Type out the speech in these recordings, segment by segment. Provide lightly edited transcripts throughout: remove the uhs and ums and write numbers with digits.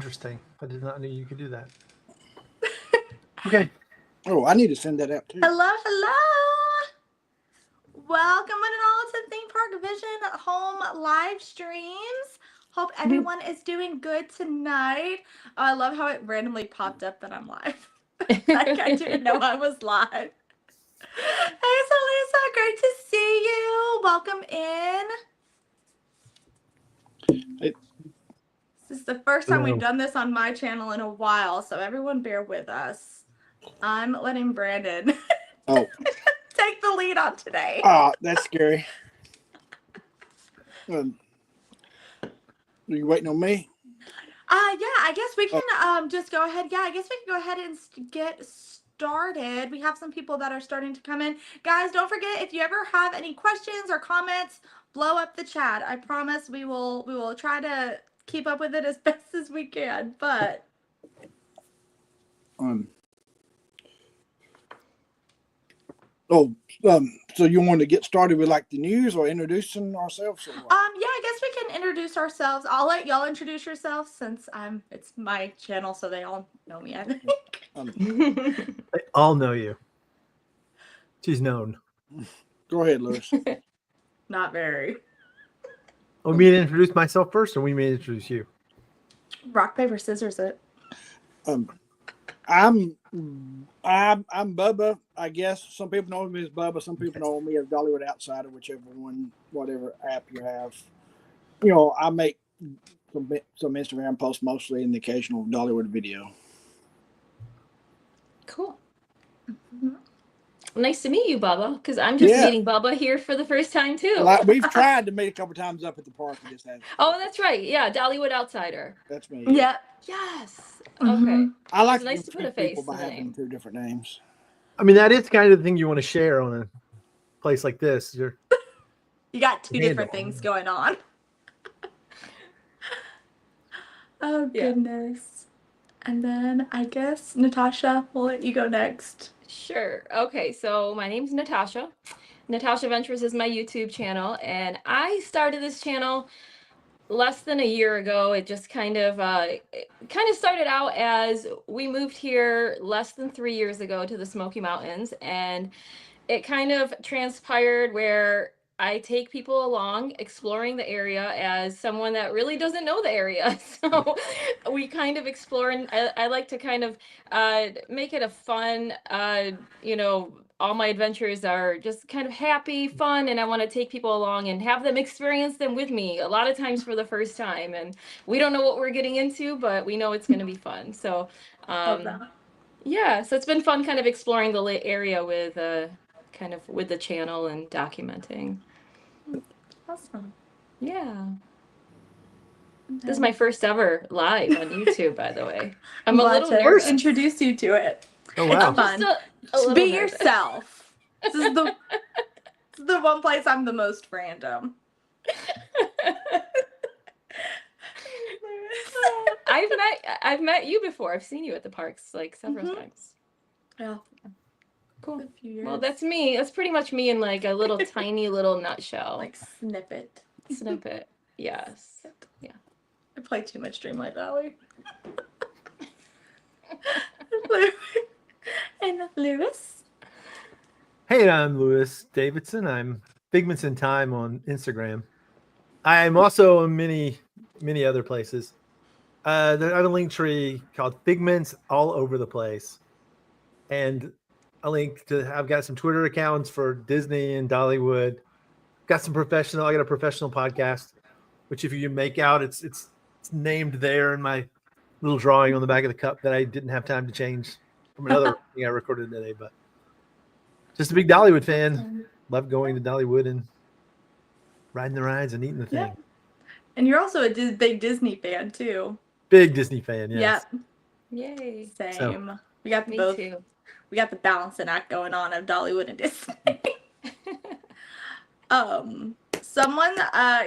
Interesting. I did not know you could do that. Okay. Oh, I need to send that out too. Hello, hello. Welcome one and all to Theme Park Vision Home live streams. Hope everyone is doing good tonight. Oh, I love how it randomly popped up that I'm live. Like I didn't know I was live. Hey, so Lisa, great to see you. Welcome in. This is the first time we've done this on my channel in a while, so everyone bear with us. I'm letting Brandon take the lead on today. Oh, that's scary. Are you waiting on me? Yeah, I guess we can just go ahead. Yeah, I guess we can go ahead and get started. We have some people that are starting to come in. Guys, don't forget, if you ever have any questions or comments, blow up the chat. I promise we will try to keep up with it as best as we can, but so you want to get started with like the news or introducing ourselves? Or what? Yeah, I guess we can introduce ourselves. I'll let y'all introduce yourselves since it's my channel, so they all know me, I think. They all know you. She's known. Go ahead, Lewis. Not very. Want me to introduce myself first, or we may introduce you? Rock, paper, scissors it. I'm Bubba. I guess some people know me as Bubba. Some people know me as Dollywood Outsider, whichever one, whatever app you have. You know, I make some Instagram posts mostly and the occasional Dollywood video. Cool. Mm-hmm. Nice to meet you, Bubba, because I'm just meeting Bubba here for the first time, too. Well, we've tried to meet a couple times up at the park. And just hadn't. Oh, that's right. Yeah, Dollywood Outsider. That's me. Yeah. Yes. Mm-hmm. Okay. I like nice to put a face by having two different names. I mean, that is kind of the thing you want to share on a place like this. You got two different things going on. Oh, goodness. And then I guess, Natasha, we'll let you go next. Sure. Okay, so my name's Natasha. Natasha Ventures is my YouTube channel, and I started this channel less than a year ago. It just kind of started out as we moved here less than 3 years ago to the Smoky Mountains, and it kind of transpired where I take people along exploring the area as someone that really doesn't know the area. So we kind of explore, and I like to kind of make it a fun, all my adventures are just kind of happy, fun, and I want to take people along and have them experience them with me a lot of times for the first time. And we don't know what we're getting into, but we know it's going to be fun. So, yeah, so it's been fun kind of exploring the area with with the channel and documenting. Awesome. Yeah. This is my first ever live on YouTube, by the way. I'm a little nervous. Introduce you to it. Oh, wow. It's fun. Just be yourself. This is the one place I'm the most random. I've met you before. I've seen you at the parks like several times. Yeah. Cool. A few years. Well, that's me. That's pretty much me in like a little tiny little nutshell. Like snippet. Snippet. Yes. Yeah. I play too much Dreamlight Valley. And Lewis. Hey, I'm Lewis Davidson. I'm Figments in Time on Instagram. I'm also in many other places. I have a link tree called Figments all over the place. And I've got some Twitter accounts for Disney and Dollywood. I got a professional podcast, which if you make out, it's named there in my little drawing on the back of the cup that I didn't have time to change from another thing I recorded today. But just a big Dollywood fan. Love going to Dollywood and riding the rides and eating the thing. Yeah. And you're also a big Disney fan too. Big Disney fan, yes. Yep. Yay. Same. So, we got me both. too. We got the balancing act going on of Dollywood and Disney. Someone,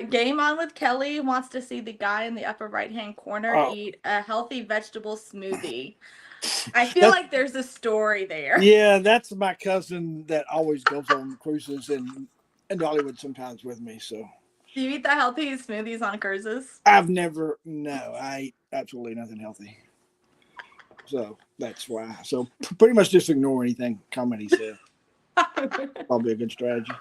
Game On with Kelly wants to see the guy in the upper right-hand corner eat a healthy vegetable smoothie. I feel like there's a story there. Yeah, that's my cousin that always goes on cruises and Dollywood sometimes with me. So Do you eat the healthy smoothies on cruises? I eat absolutely nothing healthy. So that's why. So pretty much just ignore anything Comedy said. Probably a good strategy.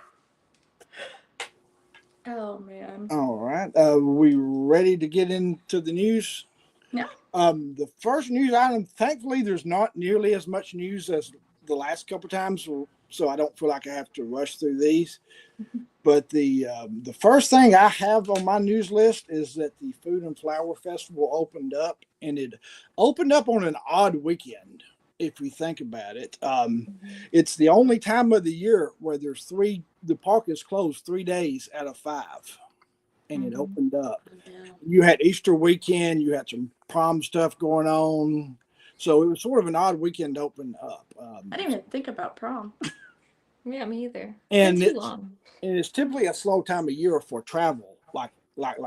Oh man. All right. We ready to get into the news? Yeah. The first news item, thankfully, there's not nearly as much news as the last couple times, so I don't feel like I have to rush through these. But the first thing I have on my news list is that the Food and Flower Festival opened up, and it opened up on an odd weekend. If we think about it, it's the only time of the year where the park is closed 3 days out of 5, and it opened up. Yeah. You had Easter weekend, you had some prom stuff going on, so it was sort of an odd weekend to open up. I didn't even think about prom. Yeah, me either. And Been too long. And it's typically a slow time of year for travel, like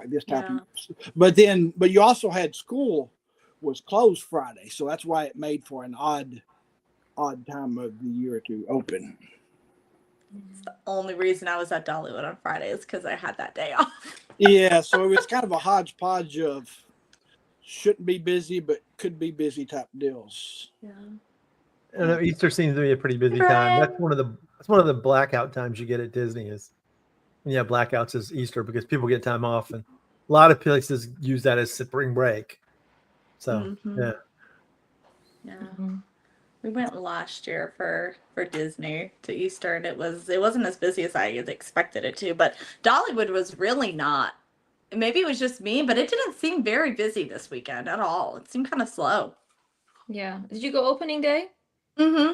this type Yeah. of. But you also had school was closed Friday, so that's why it made for an odd time of the year to open. It's the only reason I was at Dollywood on Friday is because I had that day off. Yeah, so it was kind of a hodgepodge of shouldn't be busy but could be busy type deals. Yeah. I know Easter seems to be a pretty busy time. That's one of the blackout times you get at Disney is when you have blackouts is Easter because people get time off, and a lot of places use that as spring break. So yeah. We went last year for Disney to Easter, and it wasn't as busy as I had expected it to. But Dollywood was really not. Maybe it was just me, but it didn't seem very busy this weekend at all. It seemed kind of slow. Yeah. Did you go opening day? Mm-hmm.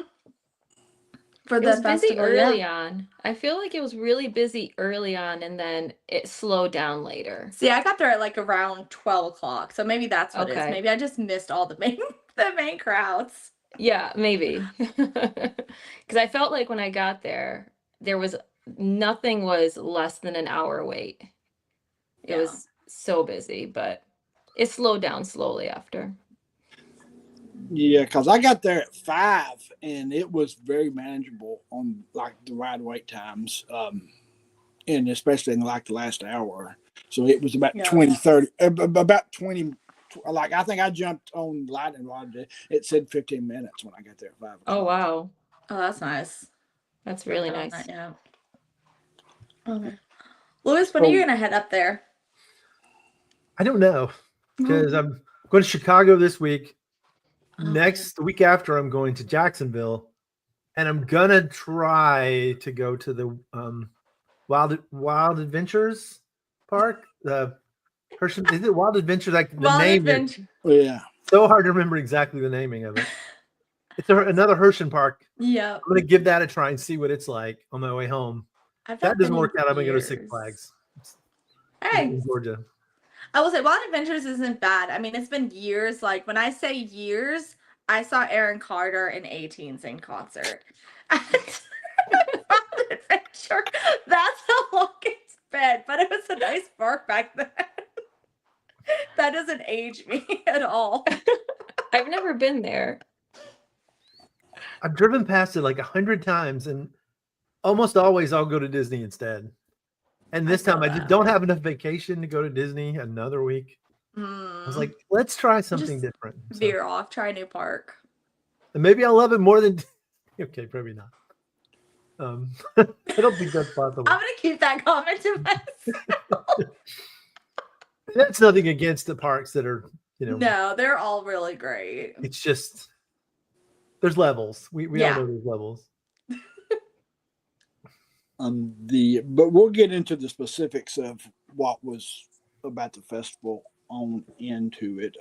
For It the was busy festival, early yeah. on. I feel like it was really busy early on, and then it slowed down later. See, I got there at like around 12 o'clock, so maybe that's what it is. Okay. Maybe I just missed all the main crowds. Yeah, maybe. Because I felt like when I got there, nothing was less than an hour wait. It Yeah. was so busy, but it slowed down slowly after. Yeah, because I got there at 5, and it was very manageable on like the ride wait times, and especially in like the last hour. So it was about Yeah. 20, 30, about 20. Like I think I jumped on Lightning Rod. It said 15 minutes when I got there at 5 o'clock. Oh, wow. Oh, that's nice. That's really I don't nice. know, yeah. Okay. Louis, when are you gonna head up there? I don't know because I'm going to Chicago this week. The week after, I'm going to Jacksonville, and I'm gonna try to go to the Wild Adventures Park. The Hershey, is it Wild Adventures? Like the Wild name Adventure. is Yeah. so hard to remember exactly the naming of it. It's another Hershey Park. Yeah. I'm gonna give that a try and see what it's like on my way home. If That doesn't work out, I'm gonna go to Six Flags Hey, in Georgia. I will say Wild Adventures isn't bad. I mean, it's been years. Like when I say years, I saw Aaron Carter and A-Teens in concert. At Wild Adventure. That's how long it's been. But it was a nice park back then. That doesn't age me at all. I've never been there. I've driven past it like 100 times, and almost always I'll go to Disney instead. And this time I just don't have enough vacation to go to Disney another week. I was like, let's try something different. Veer off, try a new park. And maybe I'll love it more than okay, probably not. I don't think that's possible. I'm gonna keep that comment to myself. That's nothing against the parks that are, No, they're all really great. It's just there's levels. We all know there's levels. But we'll get into the specifics of what was about the festival on into it.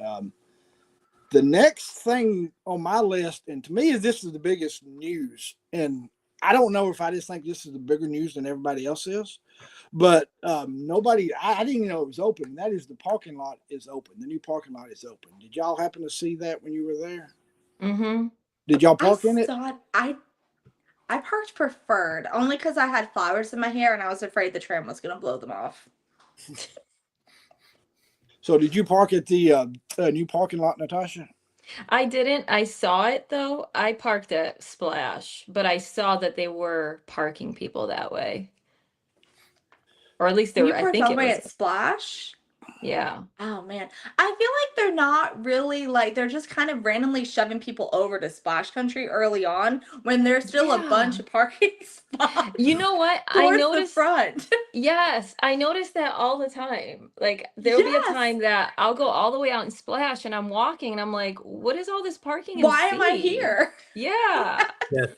The next thing on my list, and to me, this is the biggest news, and I don't know if I just think this is the bigger news than everybody else is, but I didn't even know it was open. And that is the parking lot is open. The new parking lot is open. Did y'all happen to see that when you were there? Mm-hmm. Did y'all park in it? I parked preferred only because I had flowers in my hair and I was afraid the tram was going to blow them off. So did you park at the new parking lot, Natasha? I didn't. I saw it though. I parked at Splash, but I saw that they were parking people that way. or at least And you I parked think all the it way was. at Splash? Yeah. Oh man. I feel like they're not really like they're just kind of randomly shoving people over to Splash Country early on when there's still a bunch Yeah. of parking spots You know what? I towards the noticed. front. Yes, I notice that all the time. Like there'll be a Yes. time that I'll go all the way out and Splash and I'm walking and I'm like, what is all this parking in Why am I C? here? Yeah. Yes.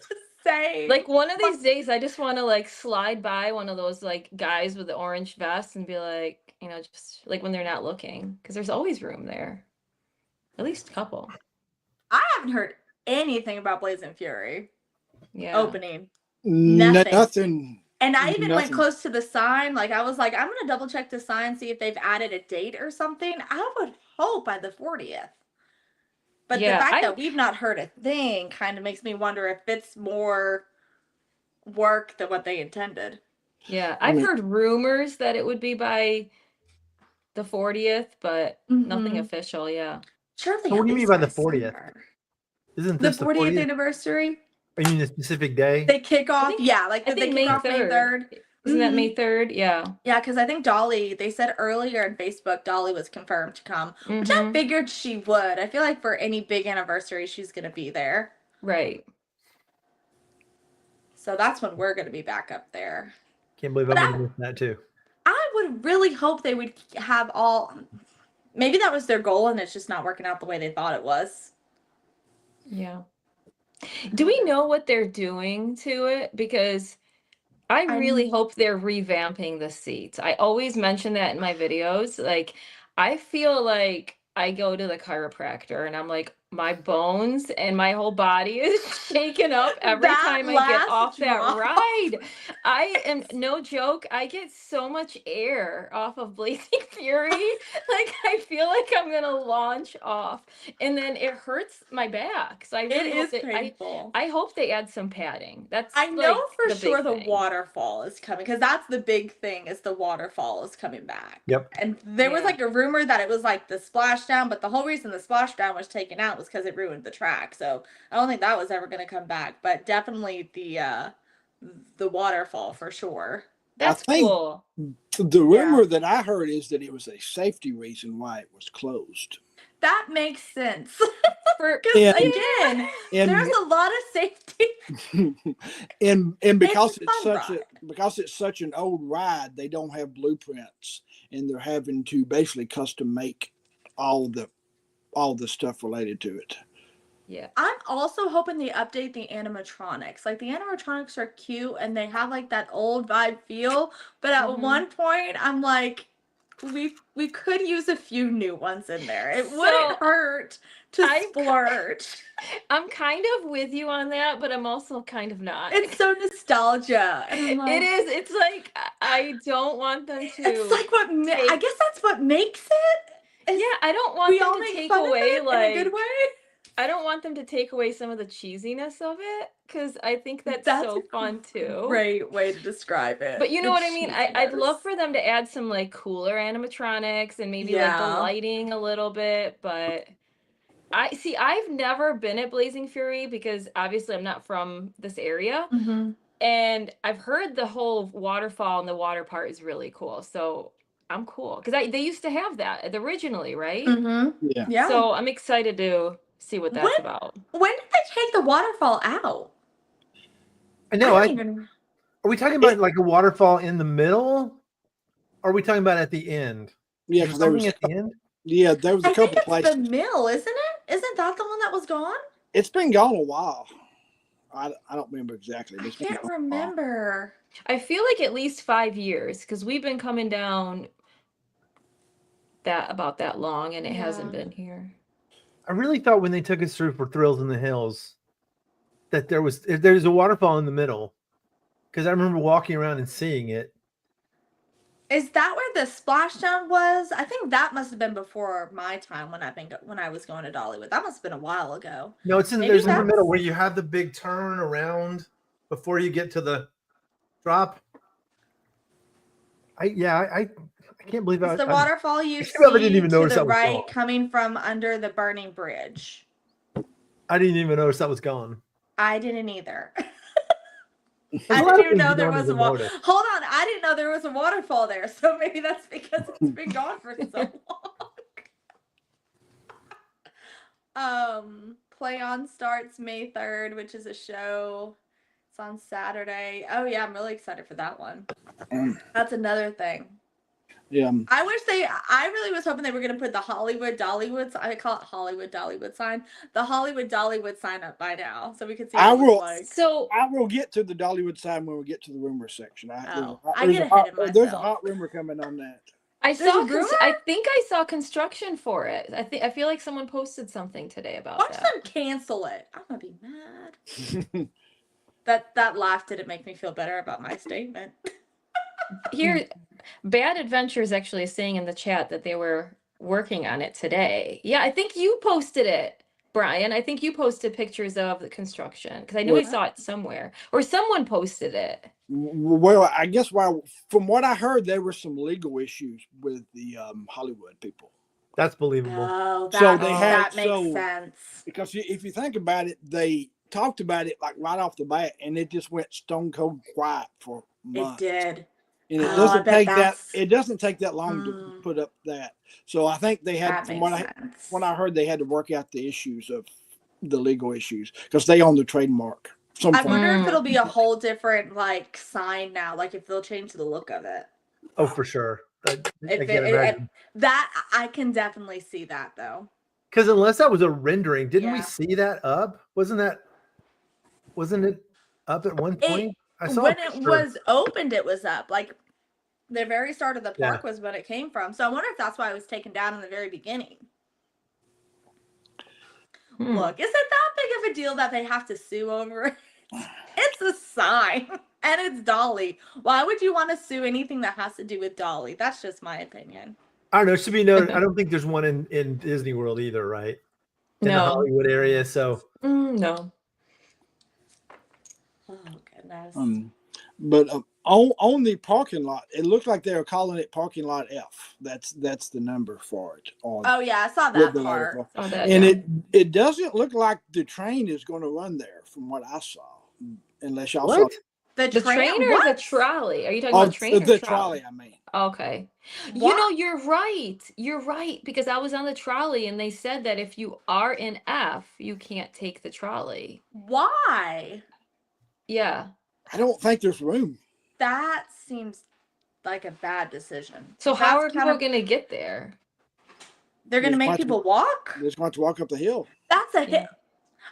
Same. Like one of these days I just want to like slide by one of those like guys with the orange vests and be like, just like when they're not looking, because there's always room there. At least a couple. I haven't heard anything about Blazing Fury Yeah. opening. Nothing. Nothing. And I even went Nothing. close to the sign. Like I was like, I'm gonna double check the sign, see if they've added a date or something. I would hope by the 40th. But the Yeah, fact that we've not heard a thing kind of makes me wonder if it's more work than what they intended. yeah. I I've mean- heard rumors that it would be by the 40th, but nothing Mhm. official. Yeah. Surely. So what at do you mean least by the 40th? December. Isn't The this the 40th 40th? anniversary? Or you mean a specific day? They kick off. think- Yeah, like I they think kick May off May 3rd. Isn't that Mhm. May 3rd? Yeah. Yeah, because I think Dolly, they said earlier in Facebook, Dolly was confirmed to come, which I Mhm. figured she would. I feel like for any big anniversary, she's going to be there. Right. So that's when we're going to be back up there. Can't believe But I'm going to miss that too. I would really hope they would have all. Maybe that was their goal and it's just not working out the way they thought it was. Yeah. Do we know what they're doing to it? Because I really hope they're revamping the seats. I always mention that in my videos. Like, I feel like I go to the chiropractor and I'm like, my bones and my whole body is shaken up every That time I get last off that drop. ride. I am, no joke, I get so much air off of Blazing Fury. Like, I feel like I'm gonna launch off, and then it hurts my back. So I really It hope is that painful. I hope they add some padding. That's I know like for the sure big the thing. waterfall is coming because that's the big thing is the waterfall is coming back. Yep. And there was Yeah. like a rumor that it was like the splashdown, but the whole reason the splashdown was taken out was because it ruined the track. So I don't think that was ever going to come back, but definitely the waterfall for sure. That's think- cool. The rumor that I heard is that it was a safety reason why it was closed. That makes sense. For Because Yeah. again, And there's a lot of safety. and because It's a it's fun such a ride. because it's such an old ride, they don't have blueprints, and they're having to basically custom make all the stuff related to it. yeah. I'm also hoping they update the animatronics. Like the animatronics are cute and they have like that old vibe feel, but at Mhm. one point I'm like, we could use a few new ones in there. It So, wouldn't hurt to I'm- splurge. I'm kind of with you on that, but I'm also kind of not. It's so nostalgia. And I'm like, It is. It's like I don't want them to. It's like what I take- guess that's what makes it. is Yeah, I don't want we all them to make take fun away of it like in a good way. I don't want them to take away some of the cheesiness of it, because I think that's That's so a fun too. Great way to describe it. But you know The what I mean? I'd love cheesiness. for them to add some like cooler animatronics and maybe like the Yeah. lighting a little bit, but I've never been at Blazing Fury because obviously I'm not from this area, Mhm. and I've heard the whole waterfall and the water part is really cool. So I'm cool because they used to have that originally, right? Mhm. Yeah. Yeah. So I'm excited to see what that's When- about. When did they take the waterfall out? I know. I don't even. Are we talking about like a waterfall in the middle? Or are we talking about at the end? Yeah, Is because there there was something at the end? there was a I think couple it's places. the mill, isn't it? Isn't that the one that was gone? It's been gone a while. I don't remember exactly. But I it's been can't gone a while. remember. I feel like at least 5 years because we've been coming down about that long and it hasn't Yeah. been here. I really thought when they took us through for Thrills in the Hills that there's a waterfall in the middle. Because I remember walking around and seeing it. Is that where the splashdown was? I think that must have been before my time when I was going to Dollywood. That must have been a while ago. No, it's Maybe there's in the that's- middle where you have the big turn around before you get to the drop. I can't believe It's the waterfall you I probably didn't see even to notice the that was right gone. coming from under the burning bridge. I didn't even notice that was gone. I didn't either. There's I a lot didn't of even things know you there don't was a even water. notice. Hold on, I didn't know there was a waterfall there. So maybe that's because it's been gone for so long. Play On starts May 3rd, which is a show. It's on Saturday. Oh yeah, I'm really excited for that one. That's another thing. Yeah. I really was hoping they were gonna put the Hollywood Dollywood, I call it Hollywood Dollywood sign, the Hollywood Dollywood sign up by now, so we could see what I it will- looks like. So I will get to the Dollywood side when we get to the rumor section. I get ahead of There's a myself. hot rumor coming on that. I There's saw a rumor? I think I saw construction for it. I feel like someone posted something today about Watch that. them cancel it. I'm gonna be mad. That laugh didn't make me feel better about my statement. Here, Bad Adventures actually is saying in the chat that they were working on it today. Yeah, I think you posted it, Brian. I think you posted pictures of the construction because I know I What? saw it somewhere, or someone posted it. Well, I guess from what I heard, there were some legal issues with the Hollywood people. That's believable. Oh, So they had- that makes so- sense. Because if you think about it, they talked about it like right off the bat, and it just went stone cold quiet for It months. did. And it Oh, I doesn't bet take that. that's- It doesn't take that long to Mm. put up that. So I think they had, That from makes sense. when I heard, they had to work out the issues of the legal issues because they own the trademark. I wonder if it'll be a whole different like sign now, like if they'll change the look of it. Oh, for sure. I If can't imagine. that I can definitely see that though. Because unless that was a rendering, didn't we Yeah. see that up? Wasn't it up at one point? I saw a When it picture. was opened, it was up. Like the very start of the Yeah. park was when it came from. So I wonder if that's why it was taken down in the very beginning. Look, is it that big of a deal that they have to sue over it? It's a sign and it's Dolly. Why would you want to sue anything that has to do with Dolly? That's just my opinion. I don't know. It should be noted. I don't think there's one in Disney World either, right? In the No. Hollywood area. So No. Oh goodness. But on the parking lot, it looked like they were calling it parking lot F. That's the number for it. Oh yeah, I saw with that the part. letter. Oh, that, And yeah. it doesn't look like the train is going to run there, from what I saw. Unless y'all saw what? The The train or the What? trolley? Are you talking about train or the trolley? trolley. I mean, Okay. You What? know, you're right. You're right. Because I was on the trolley and they said that if you are in F, you can't take the trolley. Why? Yeah. I don't think there's room. That seems like a bad decision. So how are That's people kind of- going to get there? They're gonna There's make lots of- people walk? They're just going to walk up the hill. That's a Yeah. hit.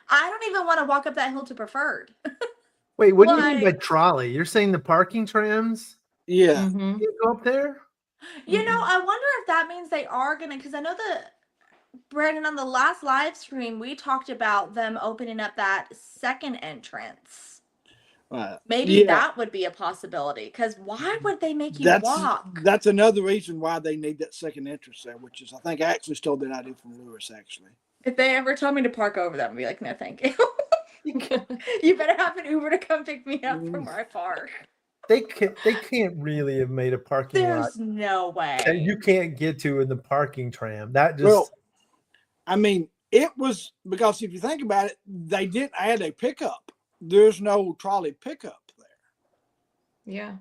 I don't even want to walk up that hill to Preferred. Wait, what do you mean by Like- trolley? You're saying the parking trams? Yeah. Mhm. You go up there? You know, I wonder if that means they are gonna, because I know that Brandon, on the last live stream, we talked about them opening up that second entrance. Maybe Yeah. that would be a possibility. Because why would they make you walk? That's another reason why they need that second entrance there, which is, I think I actually stole that idea from Lewis, actually. If they ever told me to park over them, I'd be like, no, thank you. You better have an Uber to come pick me up from where I park. They can't really have made a parking lot There's no way. that you can't get to in the parking tram. That just Well, I mean, it was because if you think about it, they didn't add a pickup. There's no trolley pickup there. Yeah.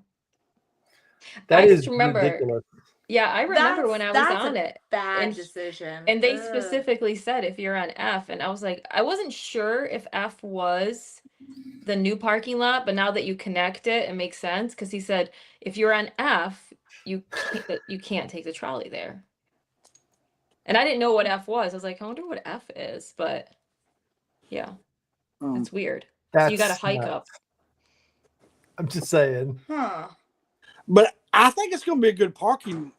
that I is just remember. ridiculous. Yeah, I remember when I was That's on a it. Bad And- decision. And they Ugh. specifically said if you're on F, and I was like, I wasn't sure if F was the new parking lot, but now that you connect it, it makes sense because he said if you're on F, you can't take the trolley there. And I didn't know what F was. I was like, I wonder what F is, but yeah, it's weird. So you got to That's hike nuts. up. I'm just saying. Huh. But I think it's going to be a good parking,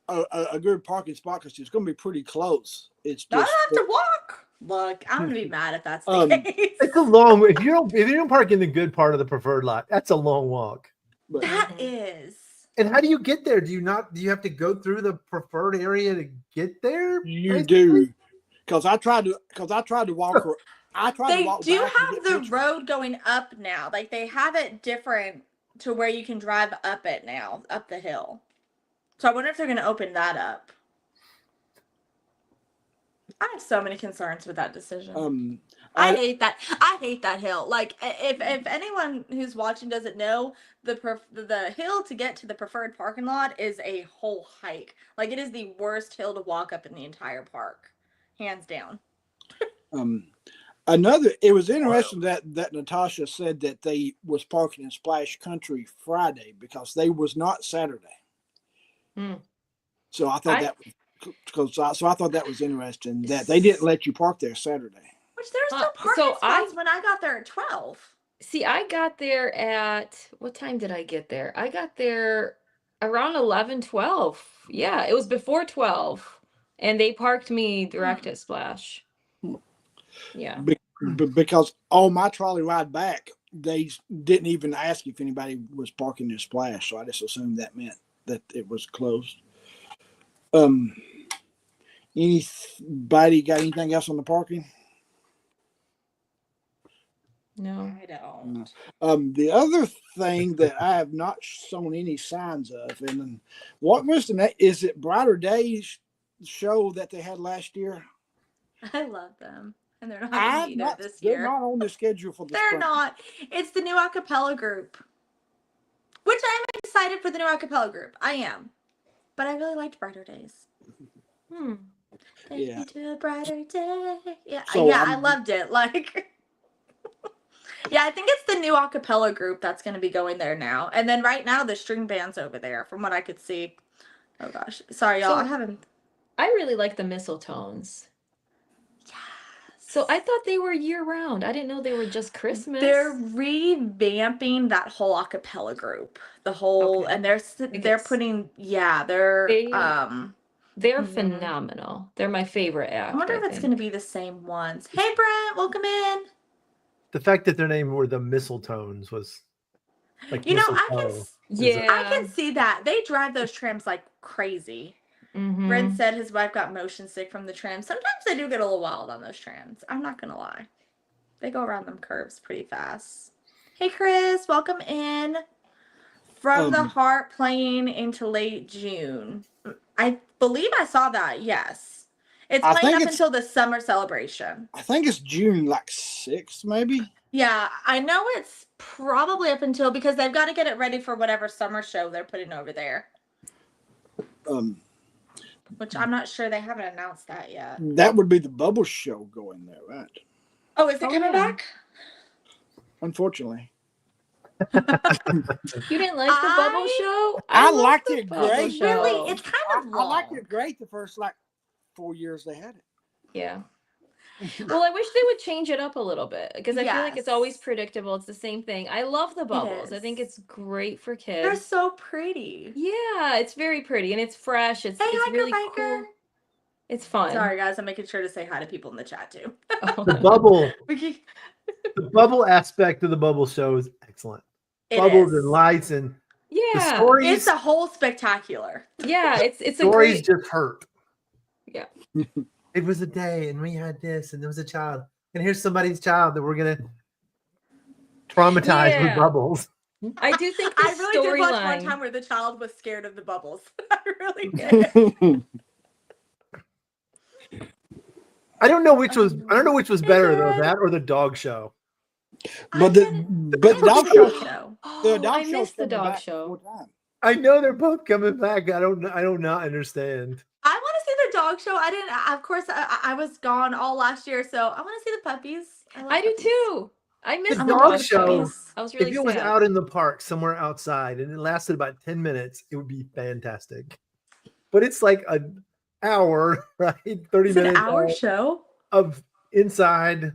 a good parking spot because it's going to be pretty close. It's Not just have to walk. Look, I'm gonna be mad if that's the Um, case. It's a long if you don't park in the good part of the preferred lot, that's a long walk. but That Mhm. is. And how do you get there? Do you have to go through the preferred area to get there? you basically? do because I tried to walk. I tried to They walk. do back and have get the pictures. road going up now. Like they have it different to where you can drive up it now, up the hill. So I wonder if they're gonna open that up. I have so many concerns with that decision. I hate that. I hate that hill. Like, if anyone who's watching doesn't know, the hill to get to the preferred parking lot is a whole hike. Like, it is the worst hill to walk up in the entire park, hands down. It was interesting that Natasha said that they was parking in Splash Country Friday because they was not Saturday. So I thought I thought that was interesting that they didn't let you park there Saturday. Which there's still parking spots when I got there at 12. See, I got there at, what time did I get there? I got there around 11, 12. Yeah, it was before 12. And they parked me direct at Splash. Yeah. Because on my trolley ride back, they didn't even ask if anybody was parking in Splash. So I just assumed that meant that it was closed. Anybody got anything else on the parking? No. I don't. The other thing that I have not shown any signs of, and what was the name? Is it Brighter Days show that they had last year? I love them. And they're not going to be there this year. They're not on the schedule for the They're spring. not. It's the new acapella group. Which I'm excited for the new acapella group. I am. But I really liked Brighter Days. Take me to a brighter day. Yeah, So I loved it. Like, yeah, I think it's the new acapella group that's going to be going there now. And then right now, the string band's over there, from what I could see. Oh gosh, sorry y'all. I really like the Mistletones. Yes. So I thought they were year round. I didn't know they were just Christmas. They're revamping that whole acapella group. The whole, and they're putting, they're phenomenal. They're my favorite act. I wonder if it's going to be the same ones. Hey, Brent, welcome in. The fact that their name were the Mistletones was like, I can see that. They drive those trams like crazy. Brent said his wife got motion sick from the tram. Sometimes they do get a little wild on those trams. I'm not going to lie. They go around them curves pretty fast. Hey, Chris, welcome in. From the Heart playing into late June. I believe I saw that, yes. It's playing up until the summer celebration. I think it's June like 6th, maybe. Yeah, I know it's probably up until, because they've got to get it ready for whatever summer show they're putting over there. Which I'm not sure, they haven't announced that yet. That would be the Bubble Show going there, right? Oh, is it coming back? Unfortunately. You didn't like the Bubble Show? I liked it great. Really? It's kind of long. I liked it great the first 4 years they had it. Yeah. Well, I wish they would change it up a little bit, because I feel like it's always predictable. It's the same thing. I love the bubbles. I think it's great for kids. They're so pretty. Yeah, it's very pretty and it's fresh. It's really cool. It's fun. Sorry, guys. I'm making sure to say hi to people in the chat too. The bubble aspect of the Bubble Show is excellent. Bubbles and lights and the stories. It's a whole spectacular. Yeah, it's stories just hurt. Yeah. It was a day and we had this and there was a child. And here's somebody's child that we're going to traumatize with bubbles. I do think I really did watch one time where the child was scared of the bubbles. I really did. I don't know which was better though, that or the dog show. But the dog show. I missed the dog show. I know they're both coming back. I don't not understand. I want to see the dog show. I didn't. Of course, I was gone all last year, so I want to see the puppies. I do too. I missed the dog show. Puppies. I was really if it was out in the park somewhere outside and it lasted about 10 minutes, it would be fantastic. But it's like an hour, right? 30 minutes. An hour show of inside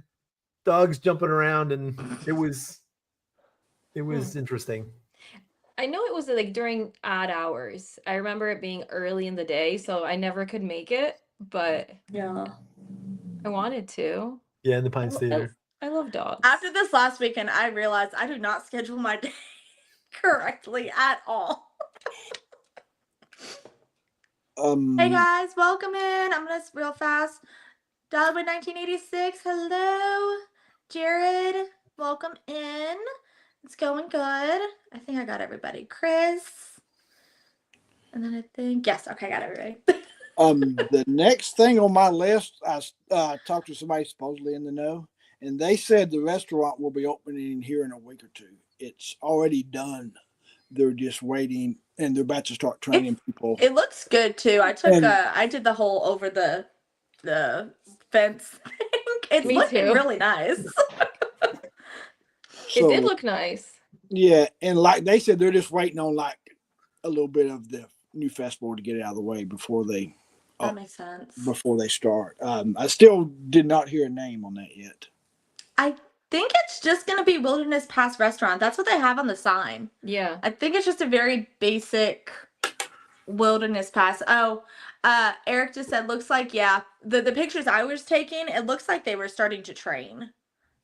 dogs jumping around, and it was interesting. I know it was like during odd hours. I remember it being early in the day, so I never could make it, but I wanted to. Yeah, in the Pines Theater. I love dogs. After this last weekend, I realized I do not schedule my day correctly at all. Hey guys, welcome in. I'm gonna real fast. Dollywood 1986. Hello, Jared. Welcome in. It's going good. I think I got everybody. Chris. And then I think, yes, okay, I got everybody. The next thing on my list, I talked to somebody supposedly in the know, and they said the restaurant will be opening here in a week or two. It's already done. They're just waiting, and they're about to start training people. It looks good too. And- I did the whole over the fence thing. It's Me looking too. really nice. It did look nice. Yeah, and like they said, they're just waiting on like a little bit of the new festival to get it out of the way before they That makes sense. before they start. I still did not hear a name on that yet. I think it's just gonna be Wilderness Pass Restaurant. That's what they have on the sign. Yeah. I think it's just a very basic Wilderness Pass. Oh, Eric just said, looks like, yeah, the pictures I was taking, it looks like they were starting to train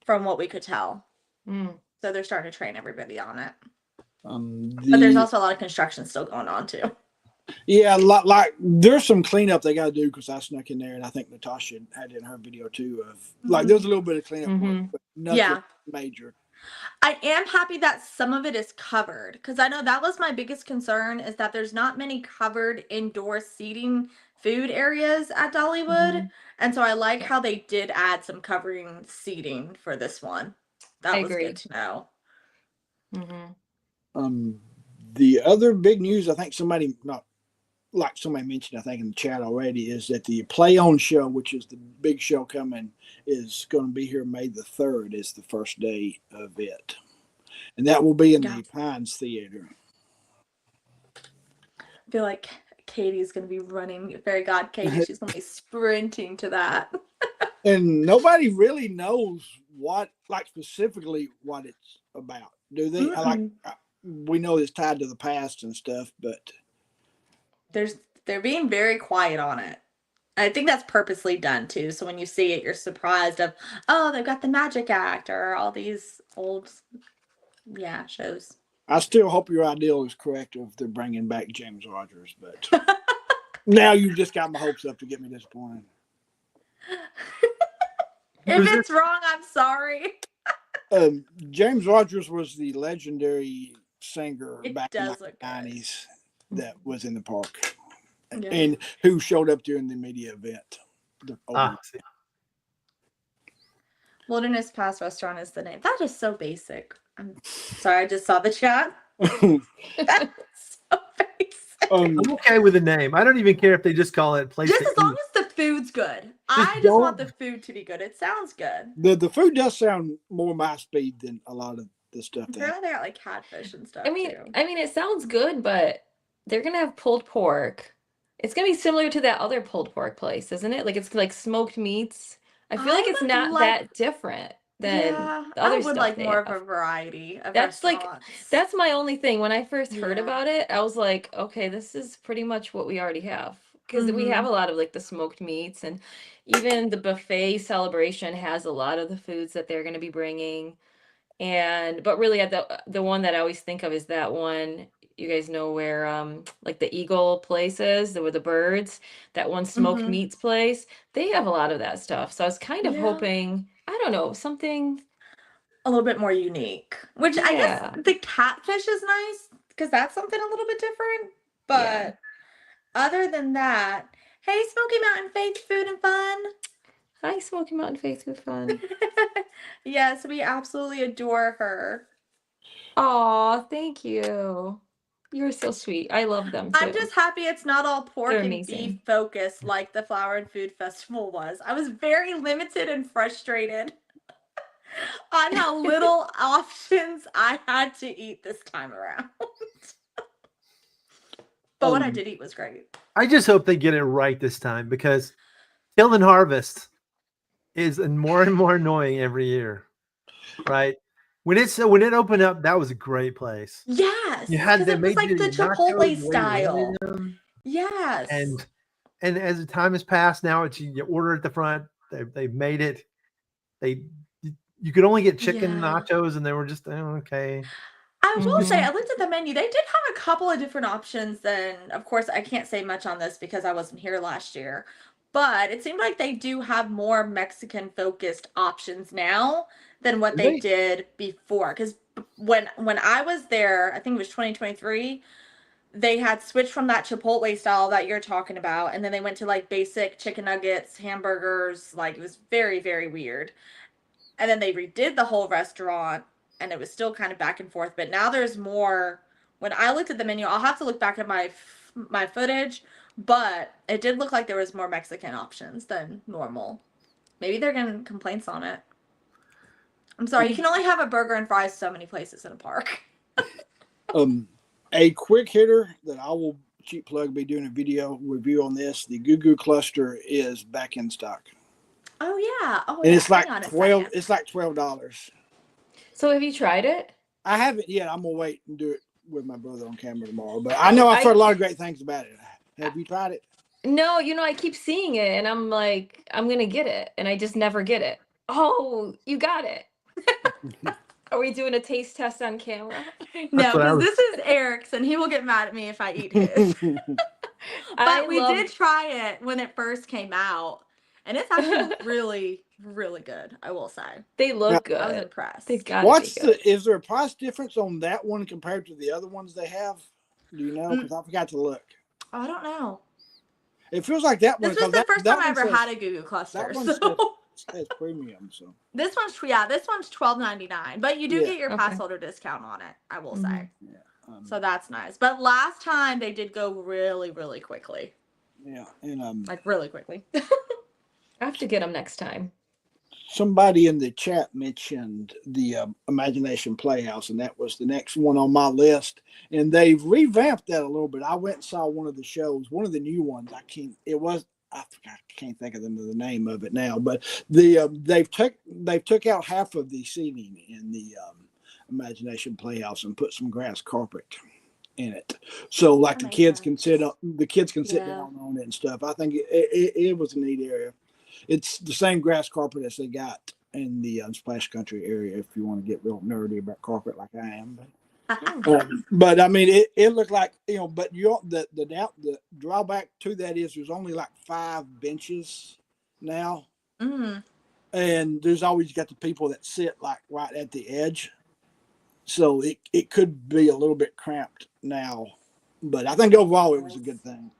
from what we could tell. Mm. So they're starting to train everybody on it. But But there's also a lot of construction still going on too. Yeah, like there's some cleanup they got to do because I snuck in there, and I think Natasha had it in her video too. Of like, there's a little bit of cleanup work, but nothing major. I am happy that some of it is covered because I know that was my biggest concern is that there's not many covered indoor seating food areas at Dollywood. And so I like how they did add some covering seating for this one. That was good to know. The other big news, I think somebody mentioned, I think in the chat already, is that the Play On show, which is the big show coming, is going to be here May the 3rd is the first day of it. And that will be in the Pines Theater. I feel like Katie's going to be running. Fairy God Katie, she's going to be sprinting to that. And nobody really knows specifically what it's about. Do they? We know it's tied to the past and stuff, but they're being very quiet on it. I think that's purposely done too. So when you see it, you're surprised of, oh, they've got the Magic Act or all these old, shows. I still hope your ideal is correct if they're bringing back James Rogers, but now you just got my hopes up to get me disappointed. If it's wrong, I'm sorry. James Rogers was the legendary singer back in the 90s that was in the park and who showed up during the media event. Wilderness Pass Restaurant is the name. That is so basic. I'm sorry, I just saw the chat. That's so basic. I'm okay with the name. I don't even care if they just call it place. Just as long as the food's good. I just want the food to be good. It sounds good. The food does sound more my speed than a lot of the stuff. Apparently they got like catfish and stuff. I mean, it sounds good, but they're gonna have pulled pork. It's gonna be similar to that other pulled pork place, isn't it? Like it's like smoked meats. I feel like it's not that different than the other stuff. I would like more of a variety of that's my only thing. When I first heard about it, I was like, okay, this is pretty much what we already have. Because we have a lot of like the smoked meats, and even the buffet celebration has a lot of the foods that they're going to be bringing. But really the one that I always think of is that one, you guys know where like the eagle places with the birds, that one smoked meats place, they have a lot of that stuff. So I was kind of hoping, I don't know, something a little bit more unique, which I guess the catfish is nice because that's something a little bit different. But other than that, hey, Smoky Mountain Faith Food and Fun. Hi, Smoky Mountain Faith Food Fun. Yes, we absolutely adore her. Aw, thank you. You're so sweet. I love them too. I'm just happy it's not all pork and beef focused like the Flower and Food Festival was. I was very limited and frustrated on how little options I had to eat this time around. But what I did eat was great. I just hope they get it right this time because Till and Harvest is more and more annoying every year, right? When it opened up, that was a great place. Yes, you had it was like the Chipotle style. Yes, and as the time has passed, now you order at the front. They've made it. You could only get chicken nachos, and they were just okay. I will say, I looked at the menu. They did have a couple of different options. Then, of course, I can't say much on this because I wasn't here last year. But it seemed like they do have more Mexican-focused options now than what they did before. Because when I was there, I think it was 2023, they had switched from that Chipotle style that you're talking about, and then they went to like basic chicken nuggets, hamburgers. Like it was very, very weird. And then they redid the whole restaurant, and it was still kind of back and forth. But now there's more. When I looked at the menu, I'll have to look back at my footage, but it did look like there was more Mexican options than normal. Maybe they're getting complaints on it. I'm sorry, you can only have a burger and fries so many places in a park. A quick hitter that I will cheap plug, be doing a video review on this. The Goo Goo Cluster is back in stock. Oh yeah. Oh And yeah. it's like Hang on a 12. second. It's like $12. So have you tried it? I haven't yet. I'm gonna wait and do it with my brother on camera tomorrow. But I know I've heard a lot of great things about it. Have you tried it? No, I keep seeing it and I'm like, I'm gonna get it, and I just never get it. Oh, you got it. Are we doing a taste test on camera? No, what I because was- this is Eric's, and he will get mad at me if I eat his. But we did try it when it first came out, and it's actually really, really good. I will say. They look I was good. impressed. They've got to be good. Is there a price difference on that one compared to the other ones they have? Do you know? Because I forgot to look. Oh, I don't know. It feels like that one. This was the first time I ever had a Goo Goo That Cluster. one So. says premium. So This one's $12.99, but you do Yeah. get your Okay. pass holder discount on it. I will say. yeah, So that's nice. But last time they did go really, really quickly. yeah, and Like really quickly. I have to get them next time. somebody in the chat mentioned the Imagination Playhouse, and that was the next one on my list. And they've revamped that a little bit. I went and saw one of the shows, one of the new ones. I can't think of the name of it now, but they've took out half of the seating in the Imagination Playhouse and put some grass carpet in it. So like That the makes kids sense. can sit up, the kids can sit Yeah. down on it and stuff. I think it was a neat area. It's the same grass carpet as they got in the Splash Country area. If you want to get real nerdy about carpet, like I am, but I mean, it looked like But the drawback to that is there's only like 5 benches now, and there's always got the people that sit like right at the edge, so it could be a little bit cramped now. But I think overall it was a good thing.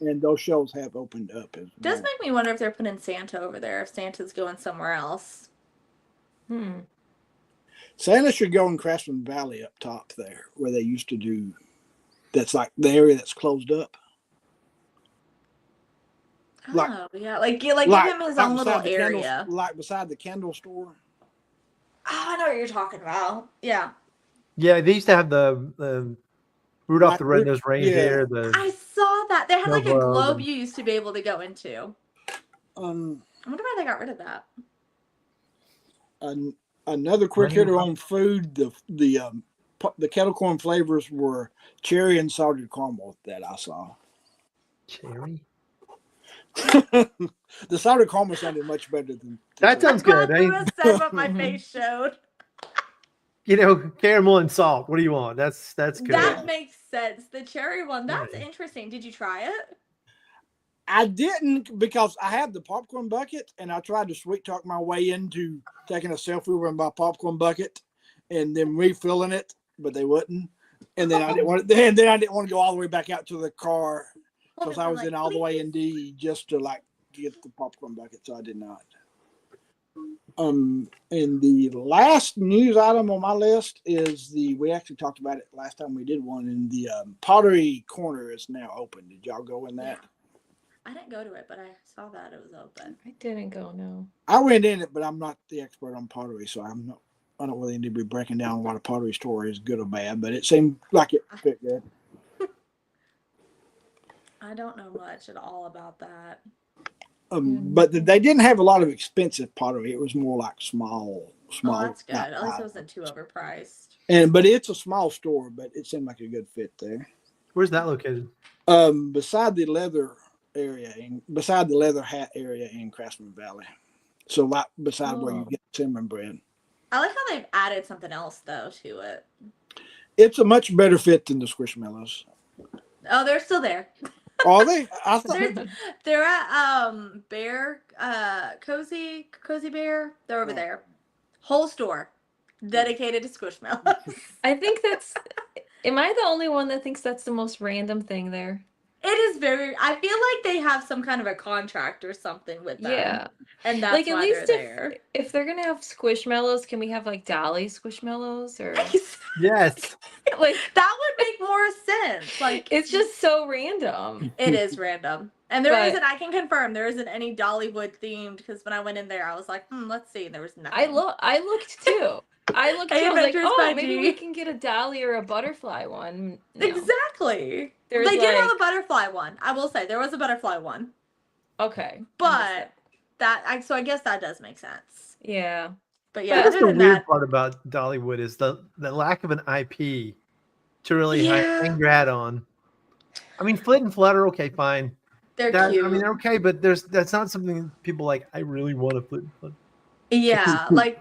And those shows have opened up as well. Does make me wonder if they're putting Santa over there, if Santa's going somewhere else. Santa should go in Craftsman Valley up top there, where they used to do. That's like the area that's closed up. Like- Oh, yeah. Like give him his own little beside the area. like beside the candle store. Oh, I know what you're talking about. Yeah. Yeah, they used to have the Rudolph the Like, Red-Nosed Reindeer. I saw that. They had like a Globe globe and- you used to be able to go into. I wonder why they got rid of that. Another quick hitter on food. The kettle corn flavors were cherry and salted caramel that I saw. Cherry. The salted caramel sounded much better than That sounds That's good. what Lewis said what my face showed. Caramel and salt. What do you want? That's good. That makes sense. The cherry one, that's Yeah. interesting. Did you try it? I didn't, because I had the popcorn bucket and I tried to sweet talk my way into taking a selfie with my popcorn bucket and then refilling it, but they wouldn't. And then I didn't want to go all the way back out to the car because I was in all the way in D just to get the popcorn bucket, so I did not. And the last news item on my list is we actually talked about it last time we did one, and the Pottery Corner is now open. Did y'all go in that? I didn't go to it, but I saw that it was open. I didn't go, no. I went in it, but I'm not the expert on pottery, so I don't really need to be breaking down what a pottery store is, good or bad, but it seemed like it fit good. I don't know much at all about that. But they didn't have a lot of expensive pottery. It was more like small. Oh, that's good. At least it wasn't too overpriced. But it's a small store, but it seemed like a good fit there. Where's that located? Beside the leather hat area in Craftsman Valley. So like beside where you get cinnamon bread. I like how they've added something else though to it. It's a much better fit than the Squishmallows. Oh, they're still there. Are they? I thought They're at Bear Cozy Bear. They're over there. Whole store dedicated to Squishmallows. I think Am I the only one that thinks that's the most random thing there? It is very. I feel like they have some kind of a contract or something with them. Yeah. And that's Like at why least they're there. if they're gonna have squishmallows, can we have like Dolly squishmallows or Yes. like That would make more sense. Like it's just so random. it is random. And there But- not I can confirm there isn't any Dollywood themed because when I went in there I was like, let's see, there was nothing. I looked too. I looked Hey, too. I was like, Adventures oh, by maybe G. we can get a Dolly or a butterfly one. No. Exactly. There's They did have like- a butterfly one. I will say there was a butterfly one. Okay. But so I guess that does make sense. Yeah. But yeah, That's other the than weird that, part about Dollywood is the lack of an IP to really Yeah. hang your hat on. I mean, Flit and Flutter, okay, fine. they're I cute. mean, they're okay, but that's not something people like. I really want to Flit and Flutter. Yeah, like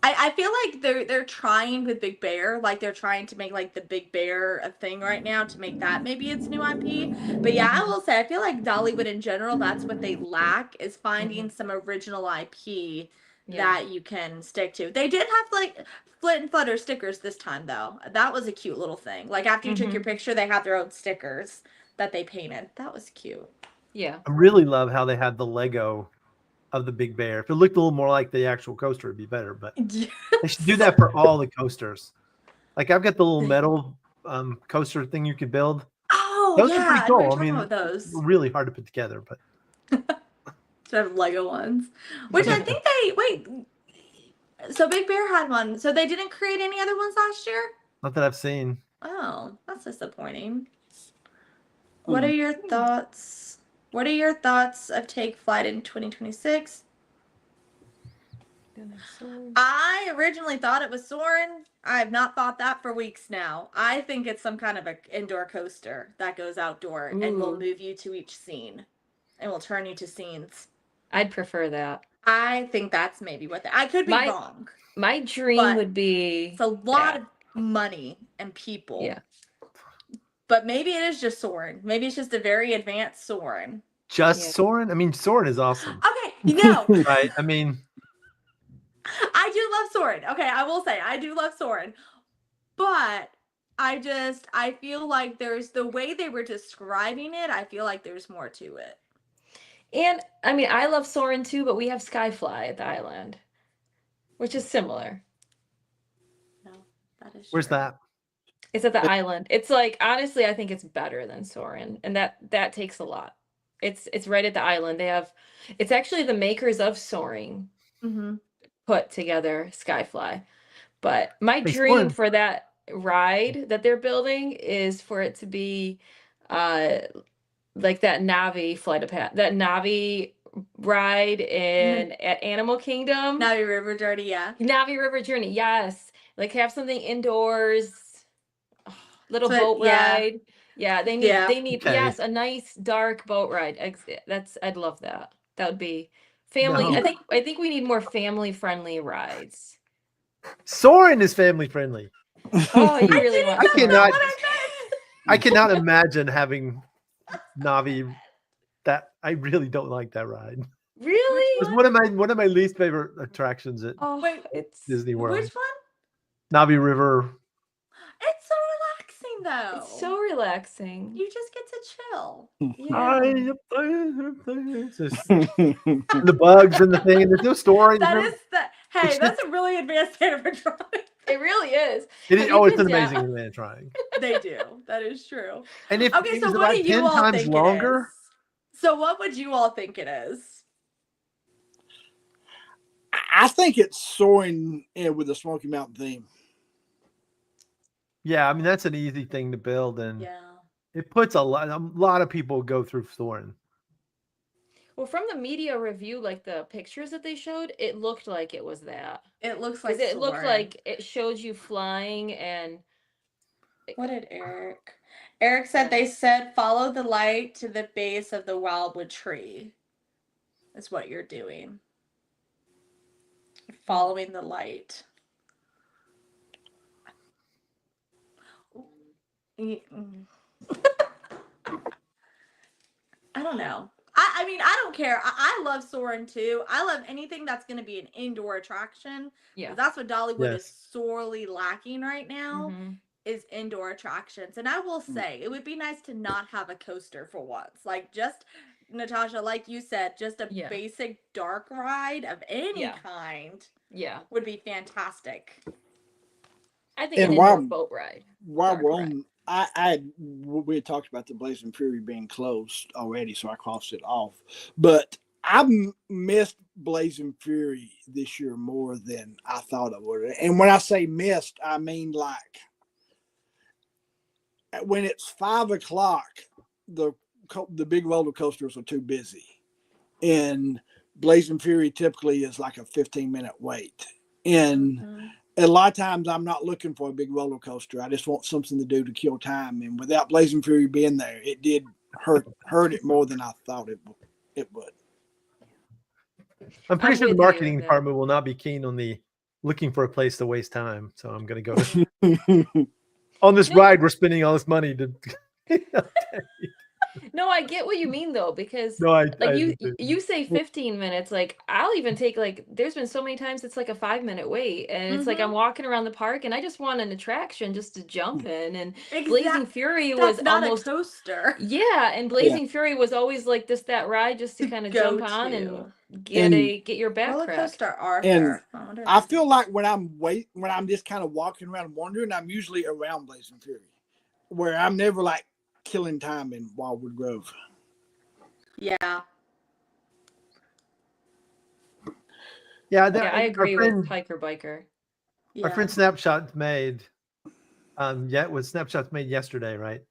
I feel like they're trying with Big Bear, like they're trying to make like the Big Bear a thing right now to make that maybe its new IP. But yeah, I will say I feel like Dollywood in general, that's what they lack is finding some original IP that you can stick to. They did have like Flit and Flutter stickers this time though. That was a cute little thing. Like after you took your picture, they had their own stickers that they painted. That was cute. Yeah. I really love how they had the Lego of the Big Bear. If it looked a little more like the actual coaster, it'd be better. But they should do that for all the coasters. Like I've got the little metal coaster thing you could build. Oh, Those yeah, are pretty I cool. remember I talking mean, about those. really hard to put together, but Instead of Lego ones, which I think they wait. So Big Bear had one. So they didn't create any other ones last year. not that I've seen. Oh, that's disappointing. What are your thoughts? What are your thoughts of Take Flight in 2026? I originally thought it was Soarin'. I have not thought that for weeks now. I think it's some kind of an indoor coaster that goes outdoor and will move you to each scene and will turn you to scenes. I'd prefer that. I think that's maybe what I could be wrong. My dream But would be it's a lot of money and people. Yeah. But maybe it is just Soarin'. Maybe it's just a very advanced Soarin'. Just Soarin'? I mean, Soarin' is awesome. Okay, no. Right? I mean, I do love Soarin'. Okay, I will say I do love Soarin'. But I feel like there's the way they were describing it, I feel like there's more to it. And I mean, I love Soarin' too, but we have Skyfly at the island, which is similar. No, that is where's true. that? It's at the island. It's like honestly, I think it's better than Soarin', and that takes a lot. It's right at the island. It's actually the makers of Soaring put together Skyfly. But my Hey, dream Soarin'. for that ride that they're building is for it to be like that Navi that Navi ride at Animal Kingdom. Navi River Journey, yeah. Navi River Journey, yes. Like have something indoors, little So, boat yeah. ride. Yeah, they need Okay. yes, a nice dark boat ride. I'd love that. That would be family. No. I think we need more family friendly rides. Soarin' is family friendly. Oh, you really want I cannot. What I meant. I cannot imagine having Navi. That I really don't like that ride. Really? It's one of my least favorite attractions at Oh, Wait, it's Disney World. Which one? Navi River. It's so relaxing though. it's so relaxing. You just get to chill. Yeah. It's just- the bugs and the thing. And there's no story. That there's no- is the hey, that's a really advanced animatronic. It really is. It Have is you it's been an down- amazing man trying. They do. That is true. And if Okay, it so was what about do you 10 all times think longer, it is? So what would you all think it is? I think it's Soaring with the Smoky Mountain theme. yeah, I mean that's an easy thing to build, and Yeah. it puts a lot of people go through Soarin'. Well, from the media review, like the pictures that they showed, it looked like it was that. It looks like 'Cause it looked Soarin'. like it showed you flying and What did Eric? Eric said they said follow the light to the base of the wildwood tree. Is what you're doing. Following the light. I don't know. I mean, I don't care. I love Soarin' too. I love anything that's going to be an indoor attraction. yeah. That's what Dollywood is Yes. sorely lacking right now. Mhm. is indoor attractions. And I will say, it would be nice to not have a coaster for once. Like, just, Natasha, like you said, just a Yeah. basic dark ride of any Yeah. kind Yeah. would be fantastic. I think And an indoor boat ride. while Dark we're ride. on, we had talked about the Blazing Fury being closed already, so I crossed it off. But I missed Blazing Fury this year more than I thought I would. And when I say missed, I mean like when it's 5 o'clock, the big roller coasters are too busy, and Blazing Fury typically is like a 15-minute wait. And a lot of times I'm not looking for a big roller coaster. I just want something to do to kill time. And without Blazing Fury being there, it did hurt it more than I thought it would. I'm pretty I'm sure the with you marketing there. department will not be keen on the looking for a place to waste time. So I'm going to go to on this No. ride. We're spending all this money to. No, I get what you mean though, because No, I like do. you say 15 minutes, like I'll even take like there's been so many times it's like a 5-minute wait, and it's like I'm walking around the park and I just want an attraction just to jump in. And Blazing Fury That's was not almost a coaster. yeah, and Blazing Fury was always like that ride just to kind of jump on and get your back Roller cracked. coaster Arthur. I feel like when I'm just kind of walking around and wandering, I'm usually around Blazing Fury, where I'm never like killing time in Wildwood Grove. Yeah. Yeah, I agree with Hiker Biker. Our friend Snapshot made, was Snapshots made yesterday, right?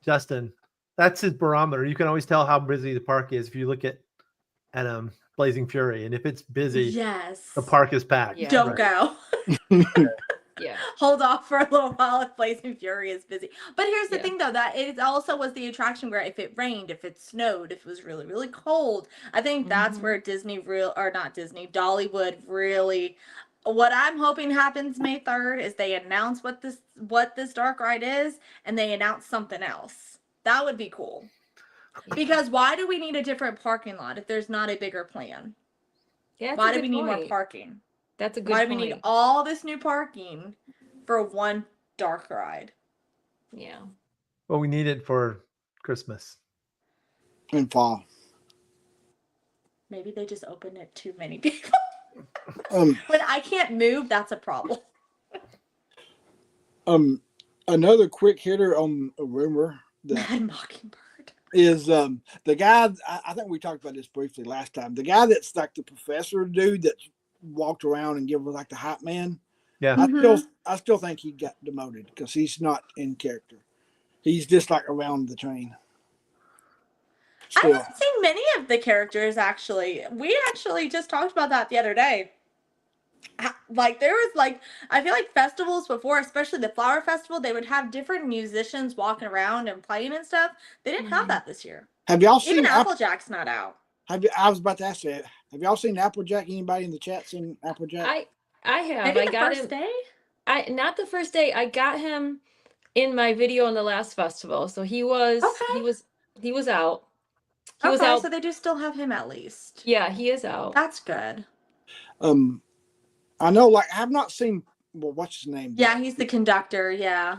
Justin, that's his barometer. You can always tell how busy the park is if you look at Blazing Fury, and if it's busy, the park is packed. Yeah. Don't go. Yeah. Hold off for a little while if Blazing Fury is busy. But here's the thing, though, that it also was the attraction where if it rained, if it snowed, if it was really, really cold, I think that's where Dollywood really. What I'm hoping happens May 3rd is they announce what this dark ride is, and they announce something else. That would be cool. Because why do we need a different parking lot if there's not a bigger plan? Yeah, why do we need more parking? That's a good Why point. do we need all this new parking for one dark ride? Yeah. Well, we need it for Christmas and fall. Maybe they just opened it too many people. When I can't move, that's a problem. Another quick hitter on a rumor that Mad Mockingbird is the guy. I think we talked about this briefly last time. The guy that's like the professor dude that walked around and gave us like the hype man. Yeah, I still think he got demoted because he's not in character. He's just like around the train. I haven't seen many of the characters actually. We actually just talked about that the other day. Like there was like I feel like festivals before, especially the Flower Festival, they would have different musicians walking around and playing and stuff. They didn't have that this year. Have y'all seen even Applejack's not out? I was about to ask that. Have y'all seen Applejack? Anybody in the chat seen Applejack? I have. Maybe I got first him. Day? Not the first day. I got him in my video on the last festival. So he was out. He was out. So they do still have him at least. Yeah, he is out. That's good. I know, like, I have not seen, well, what's his name? Yeah, he's the conductor, yeah.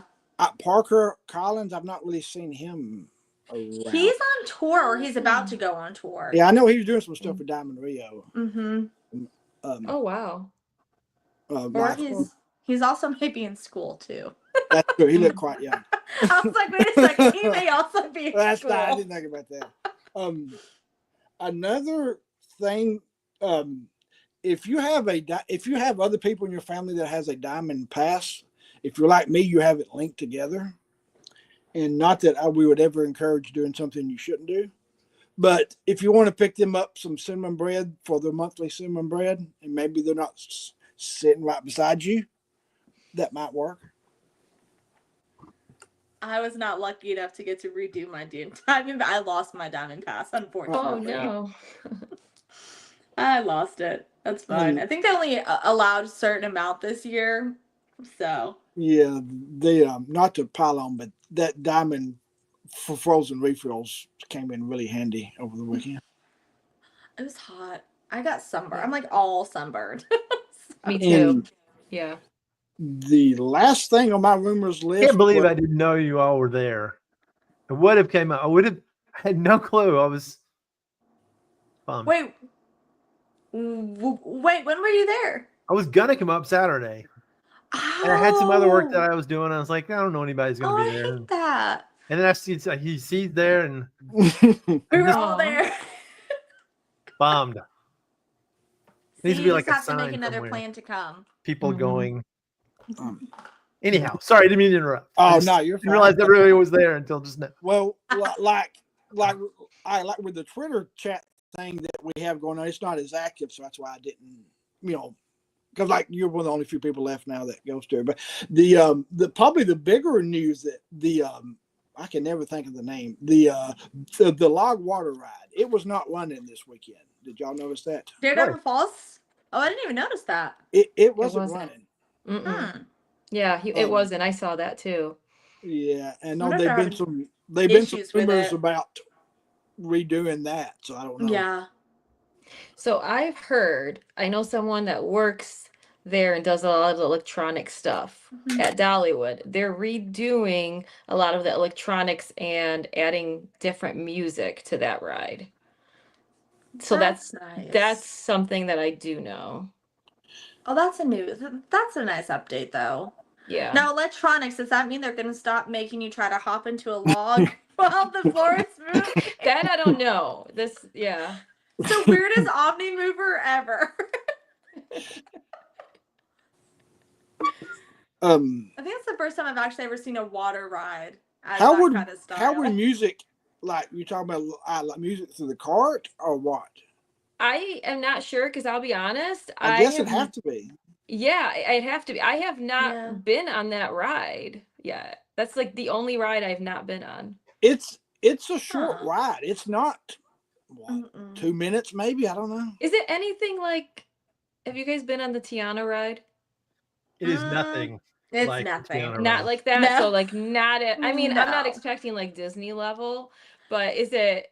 Parker Collins, I've not really seen him around. He's on tour, or he's about to go on tour. Yeah, I know he was doing some stuff for Diamond Rio. Mm-hmm. Oh, wow. Or he's also maybe in school, too. That's true. He looked quite young. I was like, wait a second, he may also be in That's school. not, I didn't think about that. Another thing, if you have other people in your family that has a diamond pass, if you're like me, you have it linked together. And not that we would ever encourage doing something you shouldn't do, but if you want to pick them up some cinnamon bread for their monthly cinnamon bread, and maybe they're not sitting right beside you, that might work. I was not lucky enough to get to redo my diamond. I lost my diamond pass, unfortunately. Oh no. I lost it. That's fine. I think they only allowed a certain amount this year. So yeah, they not to pile on, but that diamond for frozen refills came in really handy over the weekend. It was hot. I got sunburned. I'm like all sunburned. Me too. Yeah. The last thing on my rumors I list. can't believe was- I didn't know you all were there. It would have came out. I would have had no clue. I was bummed. Wait, wait, when were you there? I was gonna come up Saturday, and I had some other work that I was doing. I was like, I don't know anybody's gonna Oh, be I there. hate that. And then I see he's there and We were just all there. bummed. Needs to See, be you like just a have to make sign another somewhere. plan to come. People Mhm. going. Um, Anyhow, sorry, didn't mean to interrupt. I Oh just no, you're didn't realize fine. everybody was there until just now. Well, like with the Twitter chat thing that we have going on, it's not as active, so that's why I didn't, because like you're one of the only few people left now that goes to it. But the probably the bigger news that I can never think of the name, the log water ride. It was not running this weekend. Did y'all notice that? Daredevil Falls? Oh, I didn't even notice that. It wasn't wasn't. running. Hmm. Yeah, it wasn't. I saw that too. Yeah, and Wonder if they've they're been having some issues with rumors it. about redoing that. So I don't know. Yeah. So I've heard, I know someone that works there and does a lot of electronic stuff Mhm. at Dollywood. They're redoing a lot of the electronics and adding different music to that ride. So that's nice. something that I do know. Oh, that's a nice update though. Yeah. Now, electronics, does that mean they're going to stop making you try to hop into a log while the floor is moving? That I don't know. Yeah. It's the weirdest Omni mover ever. Um, I think it's the first time I've actually ever seen a water ride as How that would kind of style. how would music like you talking about like music through the cart or what? I am not sure because I'll be honest. I guess it'd have to be. Yeah, I'd have to be. I have not Yeah. been on that ride yet. That's like the only ride I've not been on. It's a short Huh. ride. It's not what, Mm-mm. 2 minutes maybe. I don't know. Is it anything like, have you guys been on the Tiana ride? It is Mm, nothing. It's like nothing. Tiana Not Ride. like that. No. So like not I mean, I'm not No. expecting like Disney level, but is it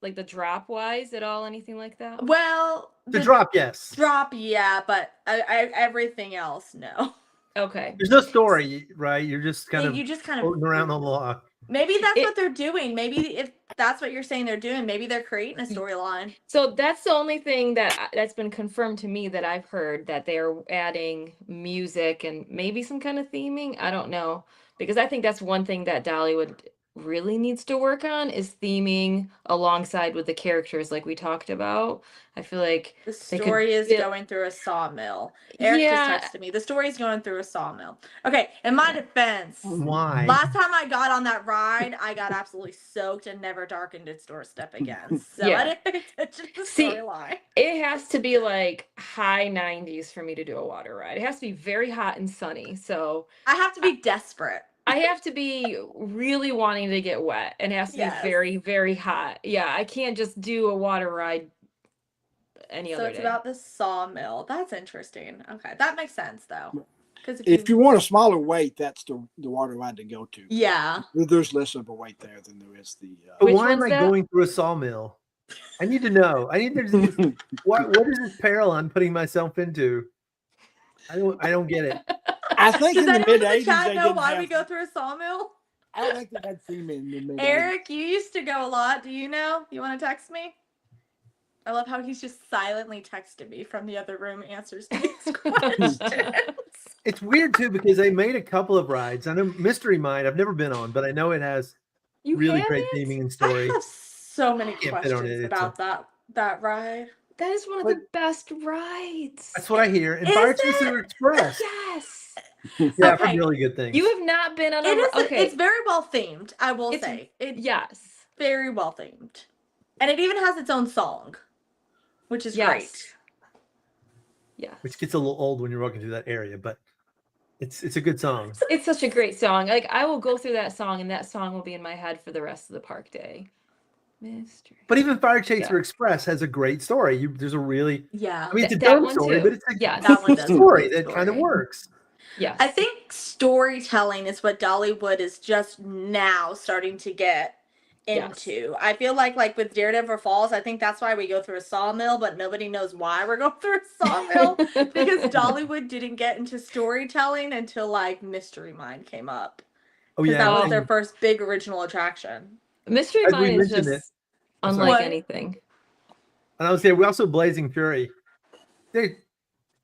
like the drop wise at all anything like that? Well, The drop, yes. drop, yeah, but everything else, no. Okay. There's no story, right? You're just kind of You just kind floating of around on the log. maybe that's It- what they're doing. Maybe if that's what you're saying they're doing, maybe they're creating a storyline. So that's the only thing that's been confirmed to me that I've heard, that they're adding music and maybe some kind of theming. I don't know, because I think that's one thing that Dollywood really needs to work on is theming alongside with the characters like we talked about. I feel like The they could story is build- going through a sawmill. Eric Yeah. just texted me. The story is going through a sawmill. Okay, in my defense, Why? last time I got on that ride, I got absolutely soaked and never darkened its doorstep again. So Yeah. I didn't pay attention to the See, storyline. It has to be like high 90s for me to do a water ride. It has to be very hot and sunny. So I have to be desperate. I have to be really wanting to get wet and it has to Yes. be very, very hot. Yeah, I can't just do a water ride any So other it's day. about the sawmill. That's interesting. Okay, that makes sense though. Because If you want a smaller weight, that's the water ride to go to. yeah, There's less of a weight there than there is the. But Which why am one's I that? going through a sawmill? I need to know. I need to. what is this peril I'm putting myself into? I don't get it. I think does in the anyone mid in the '80s chat they know didn't why have. we go through a sawmill? I don't think they had theme in the mid '80s. Eric, you used to go a lot. Do you know? You want to text me? I love how he's just silently texted me from the other room answers to these questions. It's weird too because they made a couple of rides. I know Mystery Mine. I've never been on, but I know it has You really great haven't? theming and I story. have so many Can't fit on questions it, it's about that ride. That is one of the best rides. That's what I hear. And Is Fire it? Chaser Express. Yes. Yeah, I've heard Okay. really good things. You have not been on a It is. okay. It's very well themed. I will It's- say it's Yes. very well themed, and it even has its own song, which is great. Yes. Yeah. Which gets a little old when you're walking through that area, but it's a good song. It's such a great song. Like I will go through that song and that song will be in my head for the rest of the park day. Mystery. But even Fire Chaser Yeah. Express has a great story. There's a really, Yeah, I mean, it's a That dumb one story, too. but it's a Yes. That one does have a story good that kind of story. works. Yes. I think storytelling is what Dollywood is just now starting to get into. I feel like with Daredevil Falls, I think that's why we go through a sawmill, but nobody knows why we're going through a sawmill because Dollywood didn't get into storytelling until like Mystery Mine came up. Oh Because yeah, that was and their first big original attraction. Mystery as we Mine is mentioned just I'm unlike sorry. anything. I would say we also Blazing Fury. They're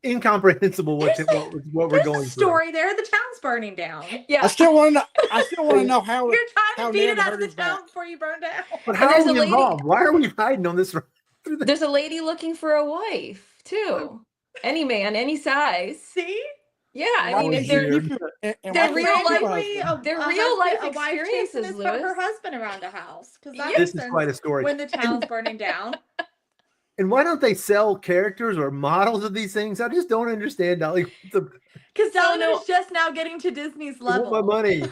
incomprehensible what we're There's going a story there. The town's burning down. Yeah. I still want to know how. You're trying how to beat Ned it out hurt of the his back. town before you burn down. through. But And how there's are a we lady- involved? Why are we hiding on this? There's a lady looking for a wife too. Any man, any size. See? Yeah, I Why mean, would if they're you- And They're why real can't life- you Randomly, husband? They're a real life husband- a wife chasing experiences, her Lewis. husband around a house. Because that Yeah. This makes is quite a sense story. when the town's burning down. And why don't they sell characters or models of these things? I just don't understand, Dolly. Because So, Dollywood no- is just now getting to Disney's I want level. my money. You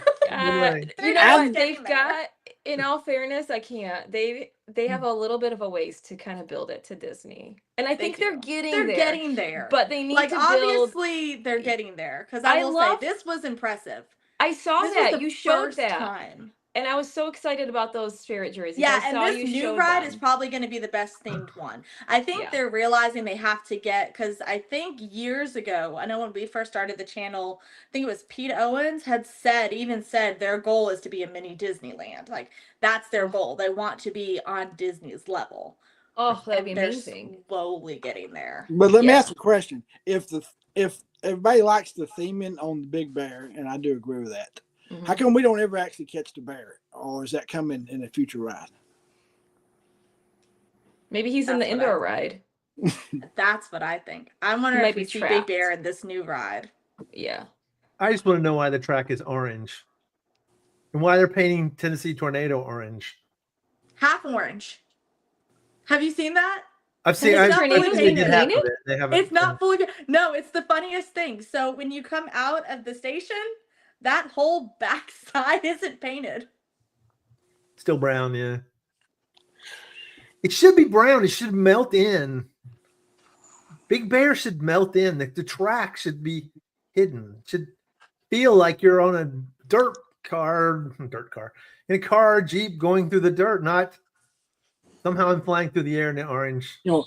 They're know I'm- what they've getting there. got? In all fairness, I can't. They have a little bit of a ways to kind of build it to Disney, and I think they're do. getting They're there. getting there. But they need like to build. obviously they're getting there. Because I I will love- say this was impressive. I saw This that was the you showed first that, time. and I was so excited about those spirit jerseys. Yeah, I and saw this you new showed ride them. is probably going to be the best themed one. I think Yeah. they're realizing they have to get, because I think years ago, I know when we first started the channel, I think it was Pete Owens had even said their goal is to be a mini Disneyland. Like that's their goal. They want to be on Disney's level. Oh, that'd And be they're amazing. slowly getting there. But let me Yeah. ask a question: if everybody likes the theming on the Big Bear, and I do agree with that, Mhm. how come we don't ever actually catch the bear, or is that coming in a future ride? Maybe he's in That's the what I indoor think. ride. That's what I think. I'm wondering might if we be see Big trapped. Bear in this new ride. Yeah. I just want to know why the track is orange. And why they're painting Tennessee Tornado orange. Half orange. Have you seen that? I've seen. It's I've not seen fully they did half painted. of it. They haven't. It's not fully. No, it's the funniest thing. So when you come out of the station, that whole back side isn't painted. Still brown, yeah. It should be brown. It should melt in. Big Bear should melt in. The track should be hidden. It should feel like you're on a dirt car, in a car, Jeep going through the dirt, not somehow I'm flying through the air in the orange. You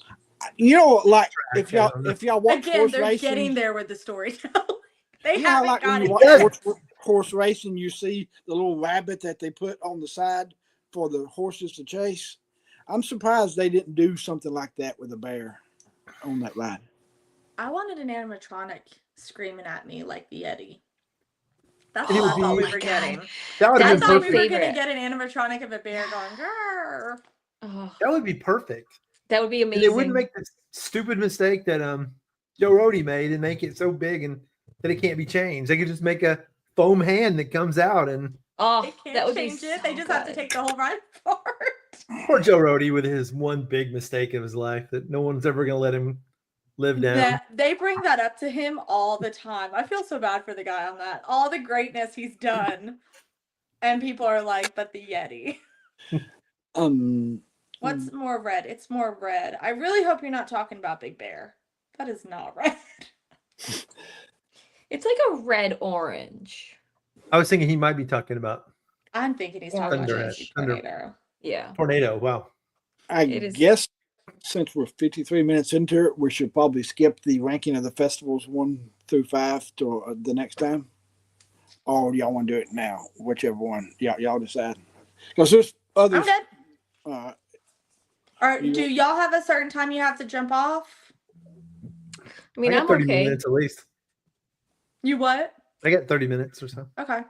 know, like if Track, y'all watch Again, horse they're racing, getting there with the storytelling. They you know how, haven't like when got you it. watch yet. horse racing, you see the little rabbit that they put on the side for the horses to chase. I'm surprised they didn't do something like that with a bear on that ride. I wanted an animatronic screaming at me like the Yeti. That's And it what I would thought be- we were getting. That would I have been thought we perfect. were going to favorite. get an animatronic of a bear going, grrr. Oh, That would be perfect. that would be And amazing. they wouldn't make this stupid mistake that Joe Rody made and make it so big and that it can't be changed. They could just make a foam hand that comes out, and Oh, They can't that would be change it. so They just have to good. take the whole ride apart. poor Joe Rody with his one big mistake of his life that no one's ever going to let him live down. That they bring that up to him all the time. I feel so bad for the guy on that. All the greatness he's done, and people are like, "But the Yeti." What's more red? It's more red. I really hope you're not talking about Big Bear. That is not red. It's like a red orange. I was thinking he might be talking about I'm thinking he's talking about Thunderhead. Tennessee Tornado. Yeah. tornado. Wow. I It is- guess since we're 53 minutes into it, we should probably skip the ranking of the festivals 1 through 5 to the next time. Or do y'all want to do it now? Whichever one. Y'all decide. Because there's I'm others. good. Or You- do y'all have a certain time you have to jump off? I mean, I got I'm 30 okay. minutes at least. You what? I got 30 minutes or so. Okay.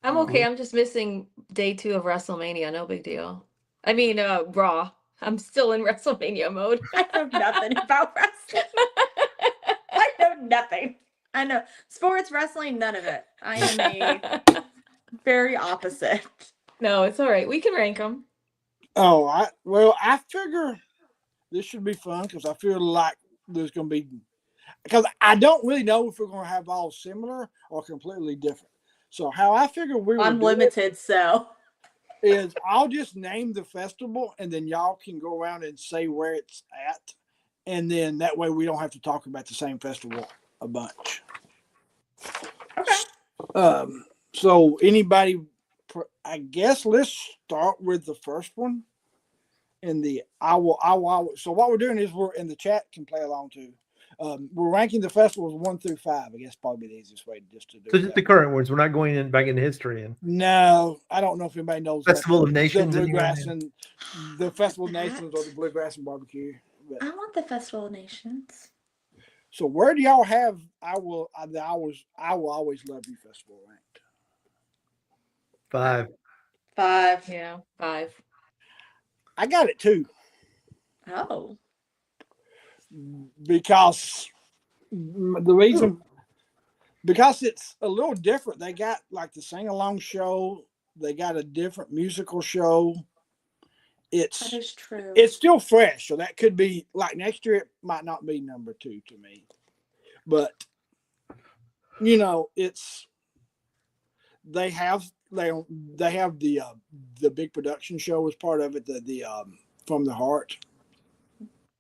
I'm okay. I'm just missing day 2 of WrestleMania. No big deal. I mean, Raw. I'm still in WrestleMania mode. I know nothing about wrestling. I know nothing. I know sports, wrestling, none of it. I am a very opposite. No, it's all right. We can rank them. Oh, I figure this should be fun because I feel like there's going to be, because I don't really know if we're going to have all similar or completely different. So how I figure we will do it Unlimited, so. is I'll just name the festival and then y'all can go around and say where it's at. And then that way we don't have to talk about the same festival a bunch. Okay. So anybody, I guess let's start with the first one. In the I will. So what we're doing is we're in the chat can play along too. We're ranking the festivals 1 through 5. I guess probably the easiest way just to do So it. just the current ones. We're not going back into history. And No, I don't know if anybody knows Festival of the Nations. bluegrass anywhere? and the Festival of Nations or the bluegrass and barbecue. But, I want the Festival of Nations. so where do y'all have I will always love you festival ranked? 5. 5. Yeah, 5. I got it too Oh. because the reason because it's a little different. They got like the sing along show. They got a different musical show. That is true. It's still fresh, so that could be like next year. It might not be number 2 to me, but you know, it's they have the big production show as part of it. The From the Heart,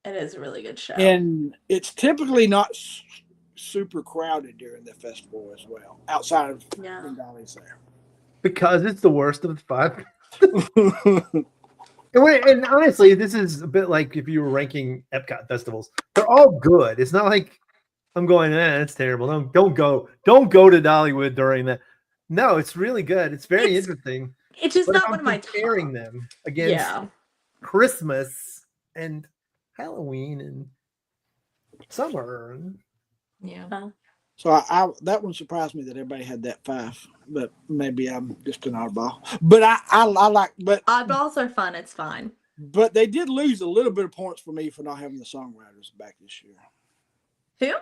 It is a really good show. and it's typically not super crowded during the festival as well, outside of when Dolly's there. Because it's the worst of the 5. And honestly, this is a bit like if you were ranking Epcot festivals. They're all good. It's not like I'm going, it's terrible. Don't go to Dollywood during that. No, it's really good. It's very interesting. It's just But not if one I'm of my comparing top. them against Yeah. Christmas and Halloween and summer. And Yeah. So I that one surprised me that everybody had that 5, but maybe I'm just an oddball. But I like, but Oddballs are fun. It's fine. But they did lose a little bit of points for me for not having the songwriters back this year. Who?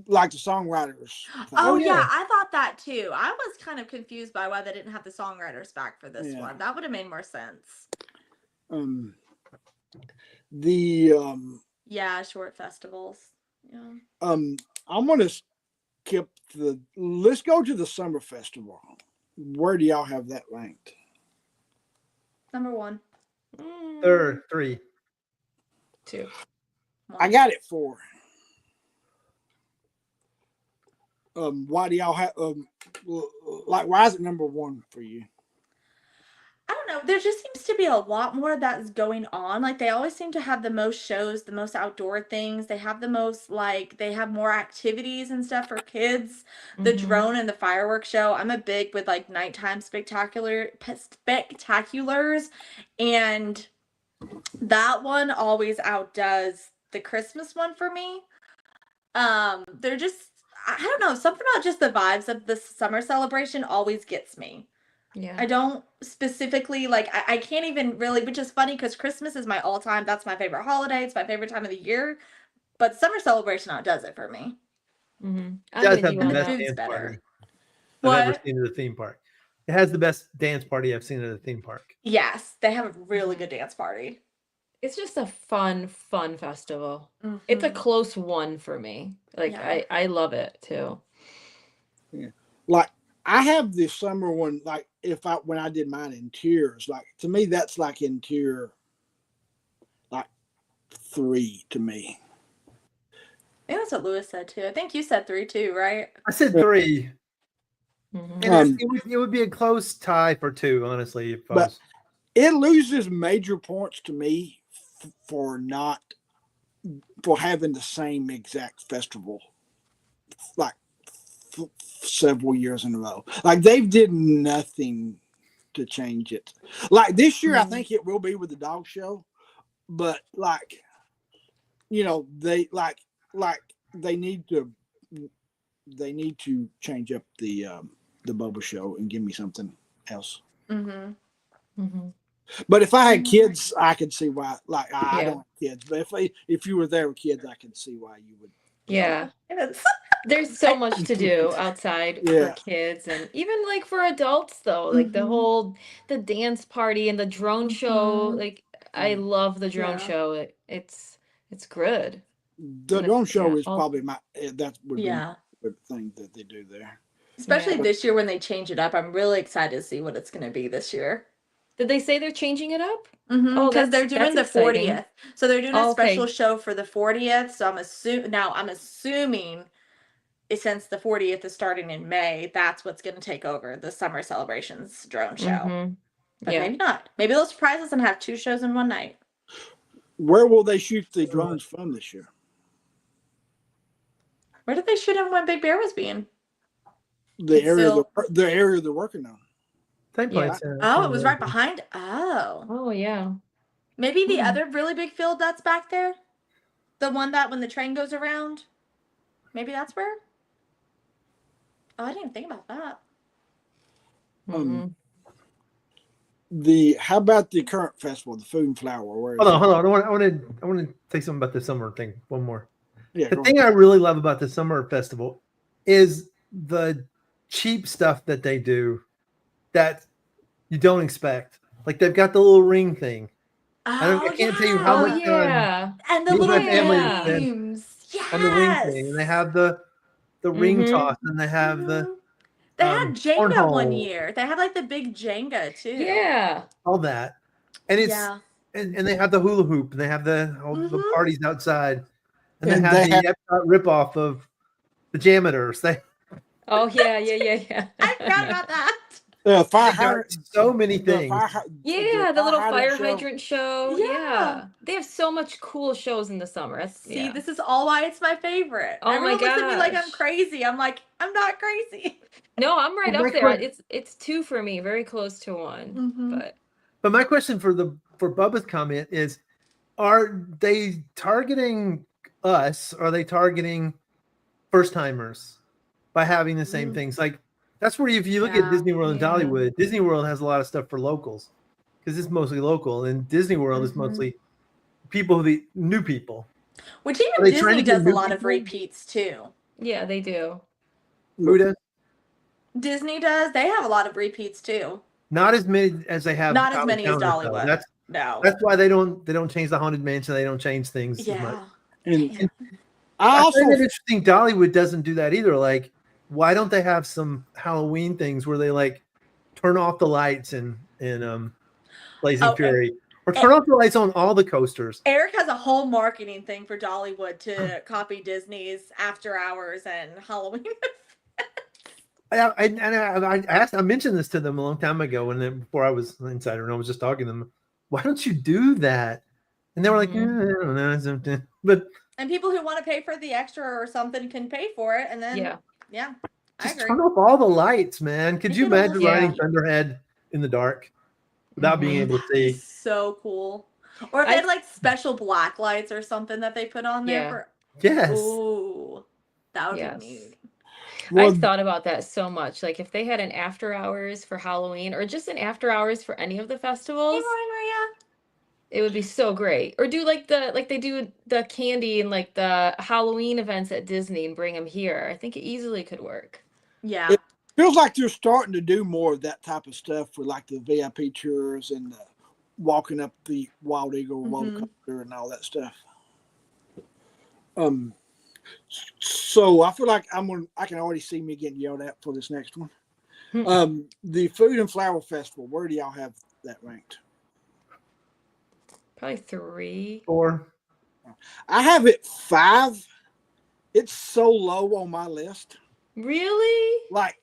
Like the songwriters. Oh, yeah. yeah, I thought that too. I was kind of confused by why they didn't have the songwriters back for this Yeah. one. That would have made more sense. Yeah, short festivals. Yeah. I'm gonna skip let's go to the summer festival. Where do y'all have that ranked? Number 1. Third, 3. 2. I got it 4. Why do y'all have why is it number 1 for you? I don't know. There just seems to be a lot more that's going on. Like they always seem to have the most shows, the most outdoor things. They have the most they have more activities and stuff for kids. The drone and the fireworks show. I'm a big with like nighttime spectaculars, and that one always outdoes the Christmas one for me. They're just I don't know, something about just the vibes of the summer celebration always gets me. Yeah. I don't specifically I can't even really, which is funny because Christmas is my all-time, that's my favorite holiday, it's my favorite time of the year, but summer celebration outdoes it for me. I'm does with have you the on best that. Food's dance better. party What? I've ever seen at a theme park. It has the best dance party I've seen at a theme park. Yes, they have a really good dance party. It's just a fun festival. It's a Mhm. close one for me. Like Yeah. I love it too. Yeah. Like I have the summer one, like when I did mine in tiers, like to me that's like in tier like 3 to me. I think that's what Lewis said too. I think you said 3 too, right? I said 3. Mhm. And it would be a close tie for 2, honestly. If I But was, it loses major points to me for having the same exact festival like several years in a row. Like they did nothing to change it. Like this year, I think it will be with the dog show, but like, you know, they need to change up the Boba show and give me something else. But if I had kids, I could see why. Like I don't have kids, but if you were there with kids, I could see why you would. Yeah. Yes. There's so much to do outside for kids and even like for adults though. Like the dance party and the drone show. Like I love the drone show. It's good. The drone show is all- probably that would be the thing that they do there. Especially this year when they change it up. I'm really excited to see what it's going to be this year. Did they say they're changing it up? Because they're doing the exciting. 40th. So they're doing a Oh, okay. special show for the 40th. So I'm assuming since the 40th is starting in May, that's what's going to take over the summer celebrations drone show. Mhm. But Yeah. maybe not. Maybe they'll surprise us and have 2 shows in one night. Where will they shoot the drones from this year? Where did they shoot him when Big Bear was being? The It's area still- the area they're working on. Same Yeah. place. Oh, it was right behind. Oh. Oh yeah. Maybe the Hmm. other really big field that's back there? The one that when the train goes around? Maybe that's where? Oh, I didn't even think about that. Mhm. How about the current festival, the Food and Flower? Where is Hold on, it? hold on. I want to say something about the summer thing. One more. Yeah, The go thing on. I really love about the summer festival is the cheap stuff that they do that you don't expect. Like they've got the little ring thing. I can't tell you how Oh much yeah. And the me and little my family Yeah. have spent games. Yes. on the ring thing, and they have the ring Mhm. toss, and they have the Mhm. They had Jenga one cornhole, year. They had like the big Jenga too. Yeah. all that, and it's Yeah. and they have the hula hoop, and they have all the Mhm. parties outside, and they And have they the Epcot ripoff of the Jameters. Oh yeah. Yeah. I forgot about that. Fire They've got hydrant. so many the things. Yeah, the little fire show. hydrant show. Yeah. Yeah. They have so much cool shows in the summer. See, Yeah. this is all why it's my favorite. Oh my Everyone looks at me like I'm gosh. crazy. I'm like, I'm not crazy. No, I'm right Well, up my there. que- It's 2 for me, very close to 1. Mhm. But But my question for Bubba's comment is: are they targeting us? Are they targeting first timers by having the same Ooh. things? Like that's where if you look at Yeah, Disney World and yeah. Dollywood, Disney World has a lot of stuff for locals because it's mostly local, and Disney World is Mhm. mostly the new people. Which Are even they trying Disney to get does a new lot of people? repeats too. yeah, they do. Who does? Disney does. They have a lot of repeats too. Not as many as they have. Not as out of many as towners, though. Dollywood. No. That's why they don't change the Haunted Mansion. They don't change things as much. Yeah. And Damn. I I also find it interesting. Dollywood doesn't do that either. Like, why don't they have some Halloween things where they like turn off the lights in Blazing Oh, Fury, or turn off the lights on all the coasters? Eric has a whole marketing thing for Dollywood to copy Disney's After Hours and Halloween. I mentioned this to them a long time ago before I was an insider, and I was just talking to them. Why don't you do that? And they were like, I don't know. But And people who want to pay for the extra or something can pay for it. And then, Yeah. I just agree. turn off all the lights, man. Could Make you it all imagine riding spooky. Thunderhead in the dark without being able to see? It's so cool. Or if they had like special black lights or something that they put on there Yeah. for. Yes. Ooh, that would Yes. be neat. well, I've thought about that so much. Like if they had an after hours for Halloween or just an after hours for any of the Hey, festivals, Maria. it would be so great. Or do like they do the candy and like the Halloween events at Disney and bring them here. I think it easily could work. Yeah. It feels like they're starting to do more of that type of stuff with like the VIP tours and walking up the Wild Eagle roller coaster and all that stuff. So I feel like I can already see me getting yelled at for this next one. The Food and Flower Festival, where do y'all have that ranked? Probably 3. Or I have it 5. It's so low on my list. Really? Like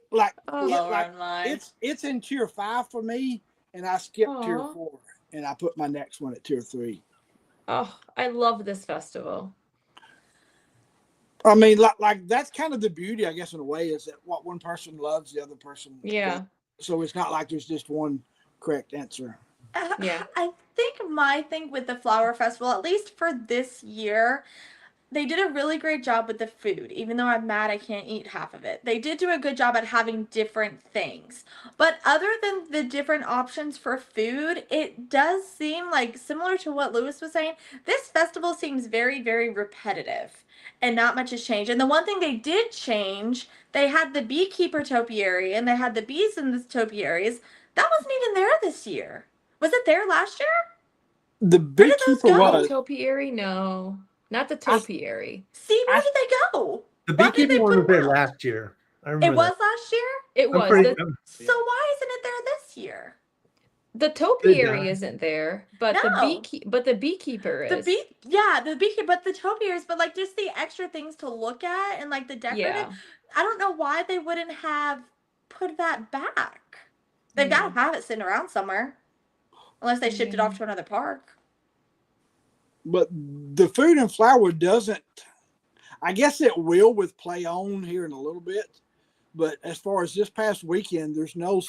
Oh. Lower on mine. it's in tier 5 for me, and I skipped tier Aw. 4, and I put my next one at tier 3. Oh, I love this festival. I mean, like that's kind of the beauty, I guess, in a way, is that what one person loves, the other person. Yeah. doesn't. So it's not like there's just one correct answer. Yeah. I think my thing with the Flower Festival, at least for this year, they did a really great job with the food, even though I'm mad I can't eat half of it. They did do a good job at having different things. But other than the different options for food, it does seem like, similar to what Lewis was saying, this festival seems very, very repetitive and not much has changed. And the one thing they did change, they had the beekeeper topiary and they had the bees in the topiaries. That wasn't even there this year. Was it there last year? The Where did those beekeeper go? was. Topiary? No. Not the topiary. See, where did they go? the Why did they beekeeping one put was there them out? last year. I remember It was that. last year? It I'm was. pretty- The, So why isn't it there this year? The topiary isn't there, but No. the beekeeper is. The beekeeper, but the topiaries, but like just the extra things to look at and like the decorative. Yeah. I don't know why they wouldn't have put that back. They've got to have it sitting around somewhere, unless they shipped it off to another park. But the food and flower doesn't. I guess it will with Play On here in a little bit. But as far as this past weekend, there's no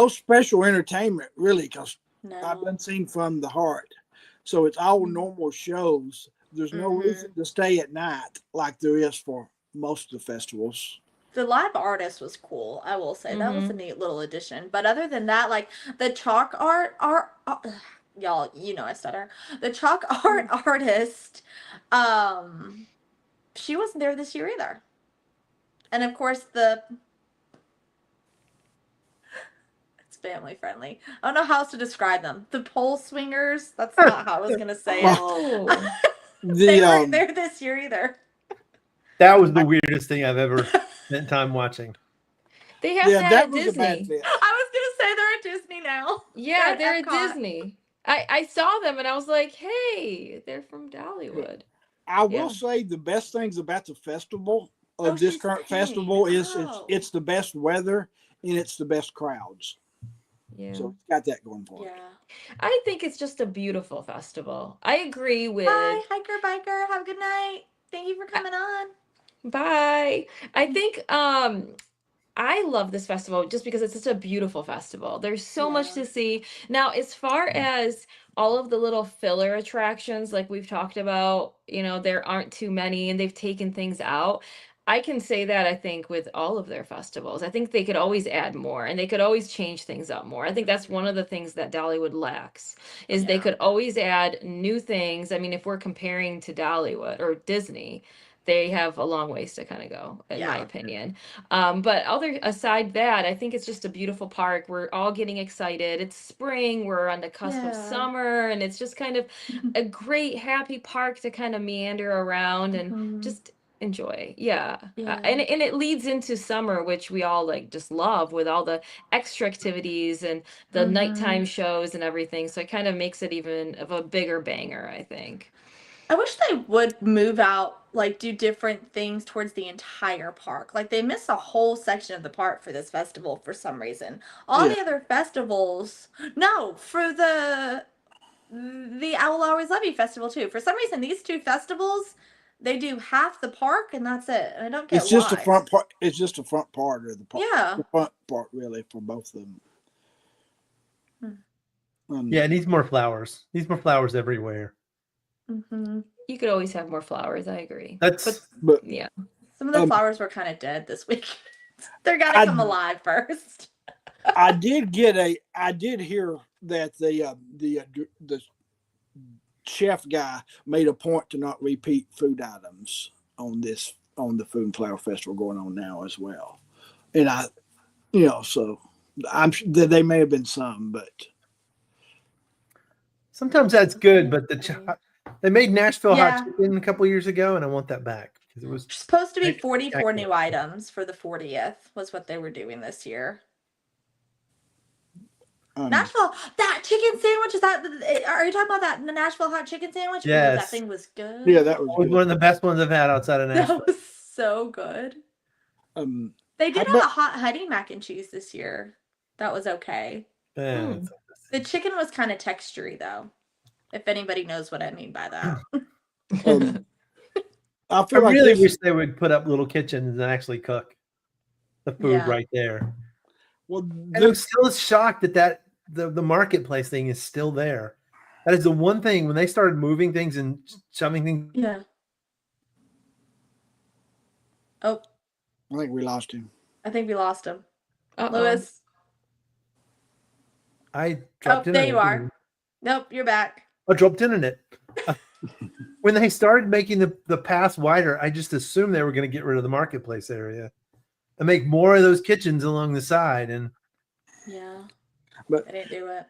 special entertainment really, because I've been seen from the heart. So it's all normal shows. There's no reason to stay at night like there is for most of the festivals. The live artist was cool, I will say. That was a neat little addition. But other than that, like the chalk art, y'all, you know I stutter. The chalk art artist, she wasn't there this year either. And of course it's family friendly. I don't know how else to describe them. The pole swingers, that's not how I was gonna say it. They weren't there this year either. That was the weirdest thing I've ever spent time watching. They have that at Disney. I was gonna say they're at Disney now. Yeah, they're at Disney. I saw them and I was like, hey, they're from Dollywood. I will say the best things about the festival of this current festival is it's the best weather and it's the best crowds. Yeah. So it's got that going for it. Yeah. I think it's just a beautiful festival. I agree with. Bye, hiker biker. Have a good night. Thank you for coming on. Bye. I think I love this festival just because it's such a beautiful festival. There's so much to see. Now, as far as all of the little filler attractions like we've talked about, there aren't too many and they've taken things out. I can say that I think with all of their festivals, I think they could always add more and they could always change things up more. I think that's one of the things that Dollywood lacks is they could always add new things. I mean, if we're comparing to Dollywood or Disney, they have a long ways to kind of go, in my opinion. But aside that, I think it's just a beautiful park. We're all getting excited. It's spring. We're on the cusp of summer, and it's just kind of a great, happy park to kind of meander around and just enjoy. And it leads into summer, which we all just love, with all the extra activities and the nighttime shows and everything. So it kind of makes it even of a bigger banger, I think. I wish they would move out, do different things towards the entire park. Like, they miss a whole section of the park for this festival for some reason. All the other festivals, no, for the I Will Always Love You festival too. For some reason, these two festivals, they do half the park and that's it. And I don't get It's just the front part. It's just the front part of the park. Yeah. The front part, really, for both of them. It needs more flowers. Needs more flowers everywhere. You could always have more flowers. I agree. But some of the flowers were kind of dead this week. They're gotta come alive first. I did hear that the chef guy made a point to not repeat food items on the Food and Flower Festival going on now as well. And so I'm sure that they may have been some, but sometimes that's good. But they made Nashville hot chicken a couple years ago, and I want that back because it was supposed to be 44 new items for the 40th was what they were doing this year. Nashville, that chicken sandwich, are you talking about the Nashville hot chicken sandwich? Yes. That thing was good. Yeah, that was one of the best ones I've had outside of Nashville. That was so good. They did have a hot honey mac and cheese this year. That was okay. The chicken was kind of textury though, if anybody knows what I mean by that. I really wish they would put up little kitchens and actually cook the food right there. Well, and I'm still shocked that the marketplace thing is still there. That is the one thing when they started moving things and shoving things. Yeah. Oh. I think we lost him. Lewis. I dropped in. There you are. Nope, you're back. I dropped internet. When they started making the path wider, I just assumed they were going to get rid of the marketplace area and make more of those kitchens along the side. And but I didn't do it.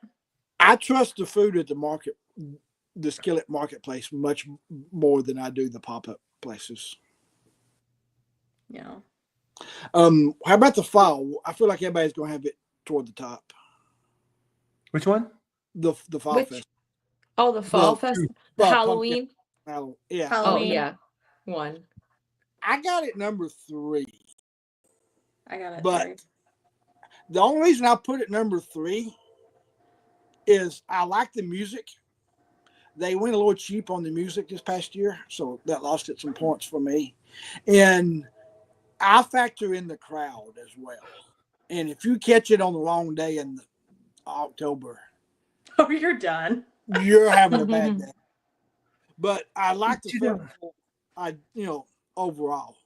I trust the food at the Skillet Marketplace much more than I do the pop-up places. Yeah. How about the fall? I feel like everybody's going to have it toward the top. Which one? The fall Which? fest. Oh, the fall The- fest, the Halloween. Yeah. Oh Halloween. yeah, one. I got it number 3. I got it. But 3. the only reason I put it number 3 is I like the music. They went a little cheap on the music this past year, so that lost it some points for me. And I factor in the crowd as well. And if you catch it on the wrong day in October, Oh, you're done. you're having a bad day. But I like the You don't- festival, overall.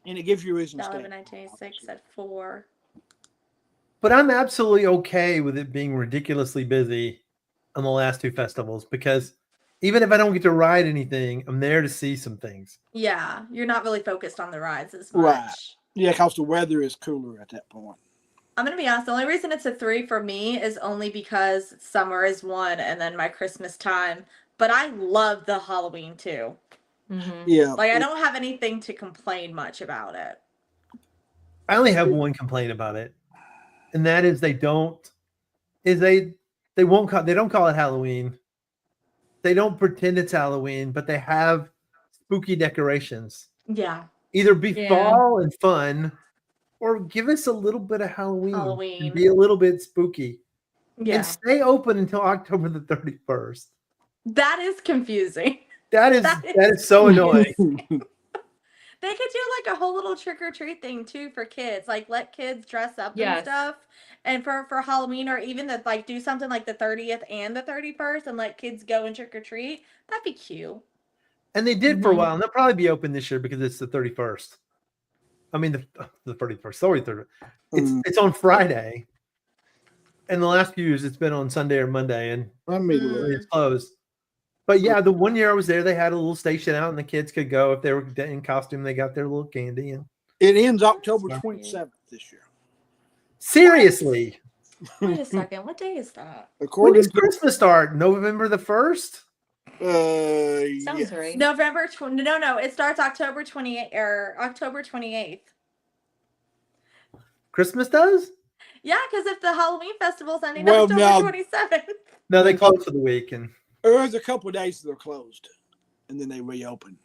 And it gives you a reason to stay. Dollywood 1986 at 4. But I'm absolutely okay with it being ridiculously busy on the last 2 festivals because even if I don't get to ride anything, I'm there to see some things. Yeah, you're not really focused on the rides as much. Right. Yeah, because the weather is cooler at that point. I'm gonna be honest. The only reason it's a 3 for me is only because summer is 1, and then my Christmas time. But I love the Halloween too. Mhm. Yeah. Like I don't have anything to complain much about it. I only have one complaint about it, and that is they don't they don't call it Halloween. They don't pretend it's Halloween, but they have spooky decorations. Yeah, Either be Yeah. fall and fun, or give us a little bit of Halloween. Halloween. And be a little bit spooky. yeah. And stay open until October the 31st. That is confusing. That is so annoying. They could do like a whole little trick or treat thing too for kids. Like let kids dress up and Yes. stuff. And for Halloween, or even that, like do something like the 30th and the 31st and let kids go and trick or treat. That'd be cute. And they did for a Mhm. while, and they'll probably be open this year because it's the 31st. I mean the 31st. Sorry, 30th. It's on Friday. And the last few years it's been on Sunday or Monday, and Let me look. it's closed. But yeah, the one year I was there, they had a little station out, and the kids could go if they were in costume. They got their little candy. And It ends October 27th this year. seriously, Wait a second. What day is that? when According does to Christmas start? November the 1st? Sounds yes. right. November 20. No. It starts October 28th or October 28th. Christmas does? Yeah, because if the Halloween festival's ending Well, October now- 27th. No, they close for the week. And There's a couple of days they're closed, and then they reopen.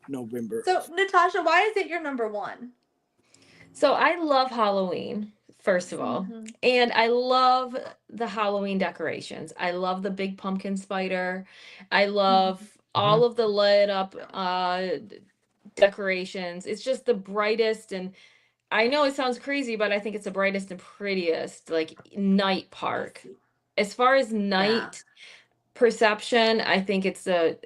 November. So Natasha, why is it your number 1? So I love Halloween, first of all. Mhm. And I love the Halloween decorations. I love the big pumpkin spider. I love all of the lit up decorations. It's just the brightest, and I know it sounds crazy, but I think it's the brightest and prettiest like night park. As far as night perception, I think it's the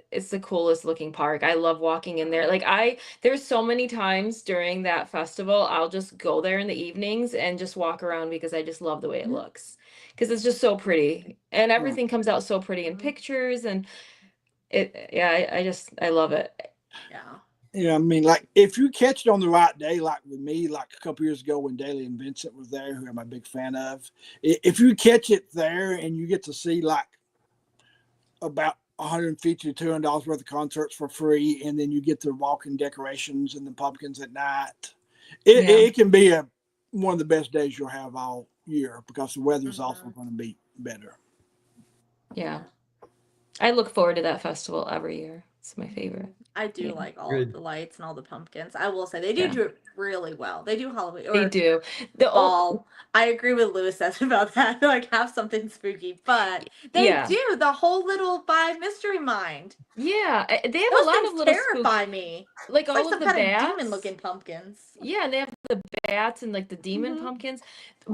coolest looking park. I love walking in there. Like there's so many times during that festival I'll just go there in the evenings and just walk around because I just love the way it looks. Because it's just so pretty. And everything comes out so pretty in pictures, and I love it. Yeah. Yeah, I mean, like if you catch it on the right day, like with me, like a couple years ago when Daly and Vincent was there, who I'm a big fan of, if you catch it there and you get to see like about $150 to $200 worth of concerts for free, and then you get the walking decorations and the pumpkins at night, it can be one of the best days you'll have all year because the weather's also going to be better. Yeah. I look forward to that festival every year. It's my favorite. I do Yeah. like all Good. of the lights and all the pumpkins. I will say they do do it really well. They do Halloween They or do. The fall. I agree with Lewis says about that. Like have something spooky, but they do the whole little 5 mystery mind. Yeah, they have Those a lot things of little terrify me. like It's all like of some the kind bats. of demon looking pumpkins. Yeah, and they have the bats and like the demon pumpkins.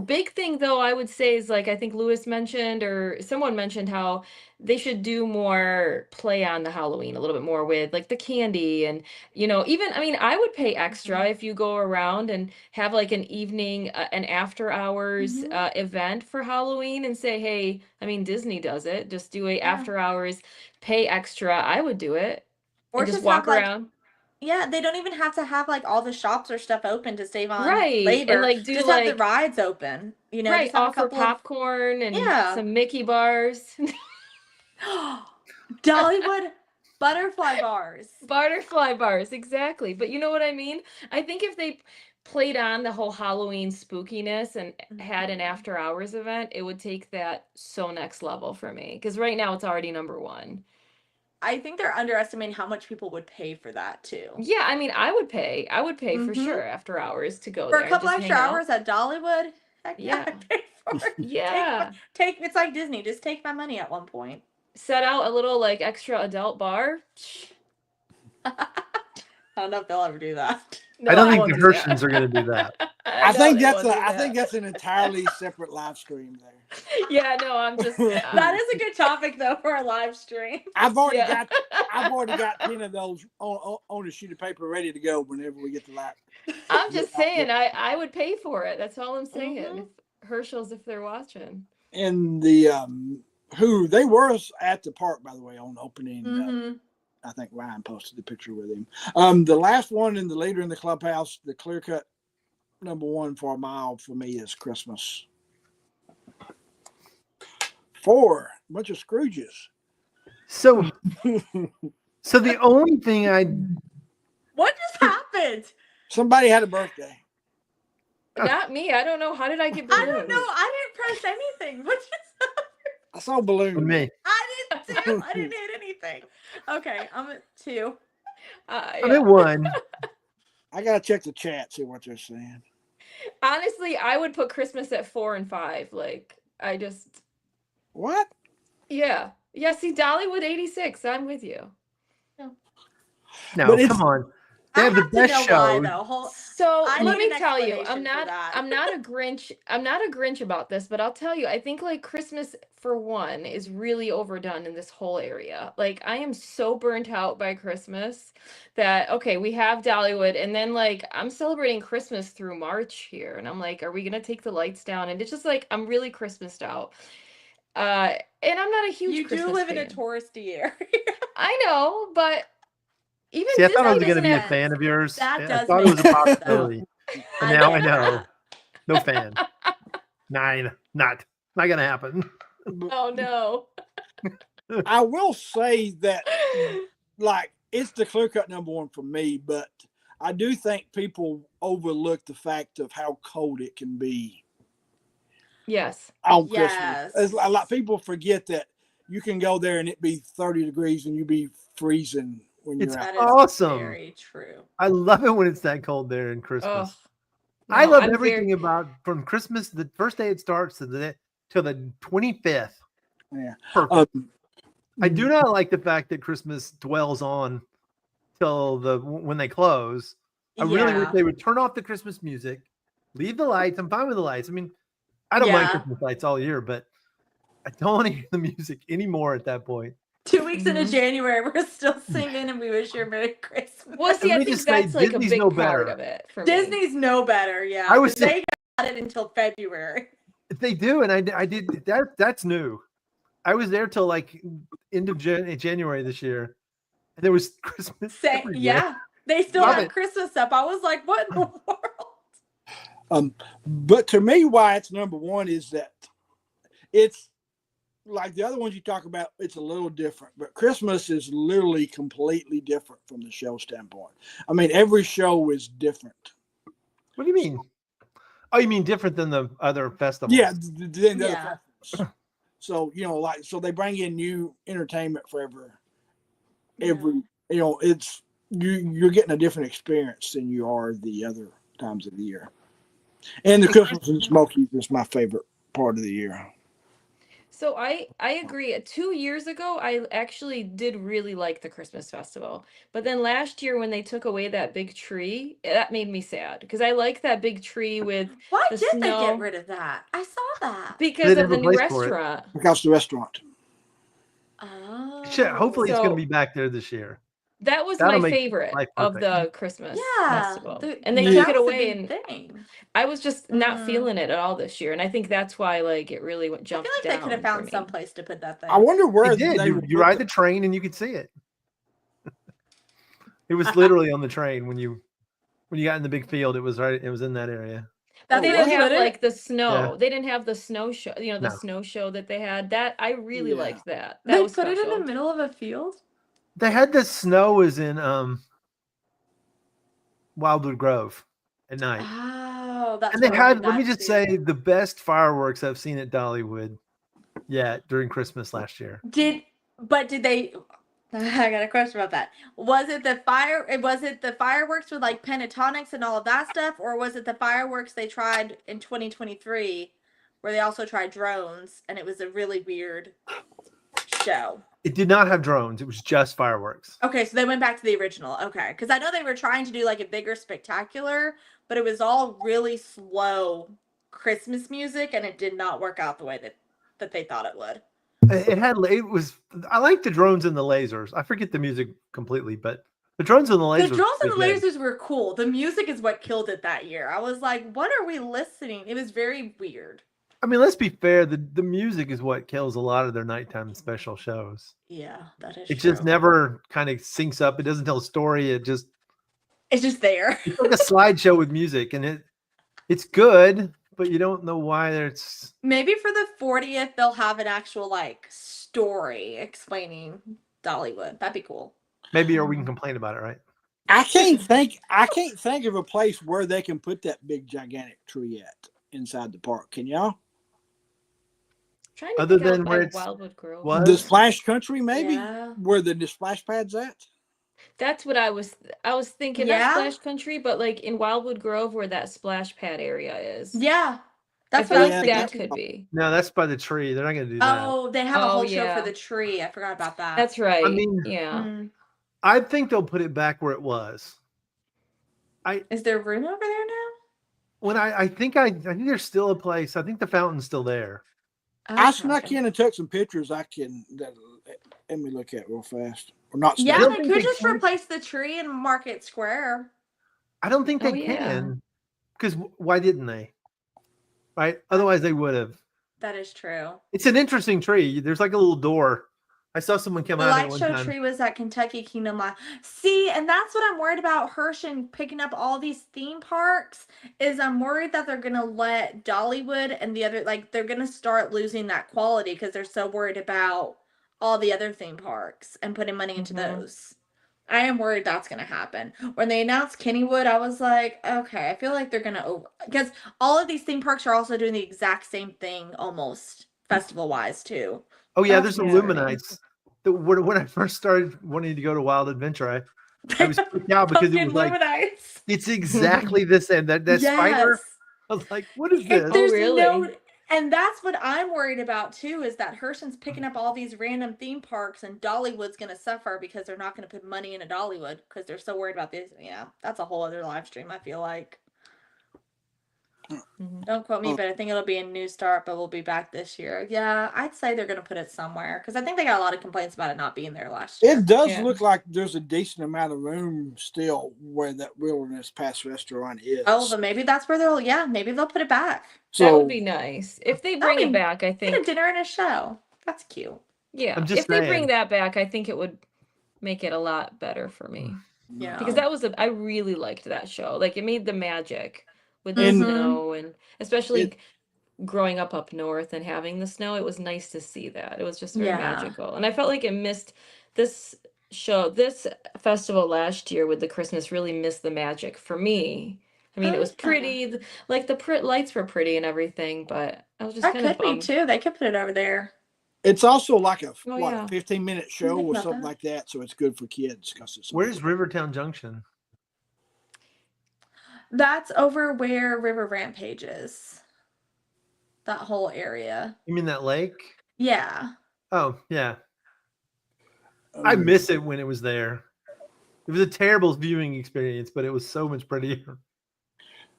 Big thing though, I would say is like I think Lewis mentioned or someone mentioned how they should do more play on the Halloween a little bit more with like the candy and even I mean I would pay extra if you go around and have like an evening an after hours event for Halloween and say hey I mean Disney does it just do a after hours pay extra I would do it Or and just just walk have, like, around. Yeah, they don't even have to have like all the shops or stuff open to save on Right, labor. and like do just have the like rides open. right just have a offer couple of popcorn and Yeah. some Mickey bars. Dollywood Butterfly bars. Butterfly bars, exactly. But you know what I mean? I think if they played on the whole Halloween spookiness and had an Mhm. after hours event, it would take that so next level for me. Because right now it's already number one. I think they're underestimating how much people would pay for that too. Yeah, I mean, I would pay. I would pay for Mhm. sure after hours to go For there a and couple just extra hang out. hours at Dollywood, heck yeah, Yeah. I'd pay for it. Yeah. Take it's like Disney. Just take my money at one point. Set out a little like extra adult bar. I don't know if they'll ever do that. No, I don't they think won't the do that. Hershans are going to do that. I No, think they that's won't a, do I think that. that's an entirely separate live stream there. Yeah, no, I'm just That is a good topic though for a live stream. I've already yeah. got 10 of those on a sheet of paper ready to go whenever we get the live. I'm just saying, I would pay for it. That's all I'm saying. Mhm. If Herschel's, if they're watching. And the who they were at the park, by the way, on opening. Mm-hmm. I think Ryan posted the picture with him. The last one and the leader in the clubhouse, the clear cut number one for a mile for me is Christmas. 4, a bunch of Scrooges. So the only thing What just happened? Somebody had a birthday. Not me. I don't know. How did I get I balloons? don't know. I didn't press anything. What just I saw balloons. me. I didn't do. I didn't hit anything. Okay, I'm at 2. I'm at 1. I gotta check the chat, see what they're saying. Honestly, I would put Christmas at 4 and 5. Like, I just, What? yeah. Yeah, see, Dollywood 86. I'm with you. No, But it's- come on. They I have the have to best know show. why though. So I let need me an tell you, explanation for that. I'm not a Grinch. I'm not a Grinch about this, but I'll tell you, I think like Christmas for one is really overdone in this whole area. Like I am so burnt out by Christmas that okay, we have Dollywood, and then like I'm celebrating Christmas through March here, and I'm like, are we gonna take the lights down? And it's just like I'm really Christmased out. And I'm not a huge You Christmas do live in a fan. touristy area. I know, but even See, I thought I was Disney going to doesn't be a have. fan of yours. That I does thought it was a make sense, though. possibility. And now I know. No fan. 9. Not going to happen. Oh no. I will say that, like, it's the clear cut number one for me, but I do think people overlook the fact of how cold it can be Yes. on Yes. Christmas. It's a lot people forget that you can go there and it be 30 degrees and you be freezing when It's you're out. That is awesome. very true. I love it when it's that cold there in Christmas. Oh, I no, love I'm everything very- about from Christmas, the first day it starts to the 25th. Yeah. Perfect. I do not like the fact that Christmas dwells on till when they close. I really wish Yeah. they would turn off the Christmas music, leave the lights. I'm fine with the lights. I mean, I don't mind Yeah. Christmas lights all year, but I don't want to hear the music anymore at that point. 2 weeks into Mhm. January, we're still singing and we wish you a Merry Christmas. Well, see, Let I me think just say, that's like Disney's a big no part better. of it for me. Disney's know better, yeah. I was 'cause they got it until February. They do, and I did that. That's new. I was there till like end of January this year, and there was Christmas. everywhere. Yeah. They still Love have it. Christmas up. I was like, what in the world? But to me, why it's number one is that it's like the other ones you talk about, it's a little different, but Christmas is literally completely different from the show standpoint. I mean, every show is different. What do you mean? Oh, you mean different than the other festivals? Yeah. The other Yeah. festivals. So, so they bring in new entertainment for every, it's, you're getting a different experience than you are the other times of the year. And the Christmas and Smokies is my favorite part of the year. So I agree. 2 years ago, I actually did really like the Christmas festival. But then last year when they took away that big tree, that made me sad because I like that big tree with Why the did they snow. get rid of that? I saw that. Because They of the didn't new replace for it. restaurant. Because the restaurant. Oh. Shit, hopefully it's going So- to be back there this year. That was That'll my make favorite life of perfect. the Christmas Yeah. festival. the- And they Yeah. took it that was a away big and thing. I was just not Mhm. feeling it at all this year. And I think that's why like it really I feel jumped like they down could have for found me. some place to put that thing. I wonder where They did. they You, would you put ride the- the train and you could see it. It was literally on the train when you got in the big field. It was right. It was in that area. That's They where didn't they have put it? like the snow. Yeah. They didn't have the snow show, the No. snow show that they had. That I really Yeah. liked that. That They was put it in special. the middle of a field? They had the snow is in Wildwood Grove at night. Oh, that's And they what I had, did let me not just see. say, the best fireworks I've seen at Dollywood during Christmas last year. Did they? I got a question about that. Was it the fireworks with like pentatonics and all of that stuff, or was it the fireworks they tried in 2023, where they also tried drones and it was a really weird show? It did not have drones. It was just fireworks. Okay, so they went back to the original. Okay, because I know they were trying to do like a bigger spectacular, but it was all really slow Christmas music, and it did not work out the way that they thought it would. I like the drones and the lasers. I forget the music completely, but the drones and the lasers. The drones and the lasers were cool. The music is what killed it that year. I was like, what are we listening? It was very weird. I mean, let's be fair. The music is what kills a lot of their nighttime special shows. Yeah, that is It true. just never kind of syncs up. It doesn't tell a story. It's just there. It's like a slideshow with music, and it's good, but you don't know why it's. Maybe for the 40th, they'll have an actual like story explaining Dollywood. That'd be cool. Maybe, or we can complain about it, right? I can't think of a place where they can put that big gigantic tree at inside the park. Can y'all? Trying to Other think than out where by it's Wildwood Grove. was? The Splash Country, maybe, Yeah. where the splash pad's at. That's what I was thinking. Yeah. Not Splash Country, but like in Wildwood Grove where that splash pad area is. Yeah, I that's feel what I like was that thinking. could be. No, that's by the tree. They're not going to do that. Oh, they have a Oh, whole show yeah. for the tree. I forgot about that. That's right. I mean, yeah. Mm. I think they'll put it back where it was. Is there room over there now? When I think there's still a place. I think the fountain's still there. I Okay. snuck in and took some pictures. Let me look at real fast. Or not Yeah, snuck. they think could they just can. replace the tree in Market Square. I don't think they Oh, yeah. can. Because why didn't they? Right? Otherwise, they would have. That is true. It's an interesting tree. There's like a little door. I saw someone come The out of it light one show time. tree was at Kentucky Kingdom Lodge. See, and that's what I'm worried about Hershey picking up all these theme parks, is I'm worried that they're gonna let Dollywood and the other, like, they're gonna start losing that quality because they're so worried about all the other theme parks and putting money into Mhm. those. I am worried that's gonna happen. When they announced Kennywood, I was like, okay, I feel like they're gonna because all of these theme parks are also doing the exact same thing almost festival wise too. Oh yeah, Oh, there's yeah. Illuminites. When I first started wanting to go to Wild Adventure, I was freaked out because it Pumpkin was like Luminites. it's exactly this and that spider. Yes. I was like, what is If this? there's really? no, and that's what I'm worried about too, is that Hershey's picking up all these random theme parks and Dollywood's gonna suffer because they're not gonna put money into Dollywood because they're so worried about this. Yeah, that's a whole other live stream, I feel like. Mhm. Don't quote me, but I think it'll be a new start, but we'll be back this year. Yeah, I'd say they're gonna put it somewhere because I think they got a lot of complaints about it not being there last year. It does Yeah. look like there's a decent amount of room still where that Wilderness Pass restaurant is. Oh, but maybe that's where maybe they'll put it back. That so would be nice. If they bring it back, I Get a think. dinner and a show. That's cute. Yeah. I'm just If they bring saying. that back, I think it would make it a lot better for me. Yeah. Because that was I really liked that show. Like it made the magic with the And- snow, and especially It- growing up north and having the snow, it was nice to see that. It was just very Yeah. magical. And I felt like it missed this festival last year with the Christmas really missed the magic for me. I mean, it was Okay. pretty, like the lights were pretty and everything, but I was just That kind of could be bummed. too. They could put it over there. It's also like a Oh, yeah. 15-minute show think or about something that. like that, so it's good for kids. Where's Rivertown Junction? That's over where River Rampage is. That whole area. You mean that lake? Yeah. Oh yeah, I miss it when it was there. It was a terrible viewing experience, but it was so much prettier.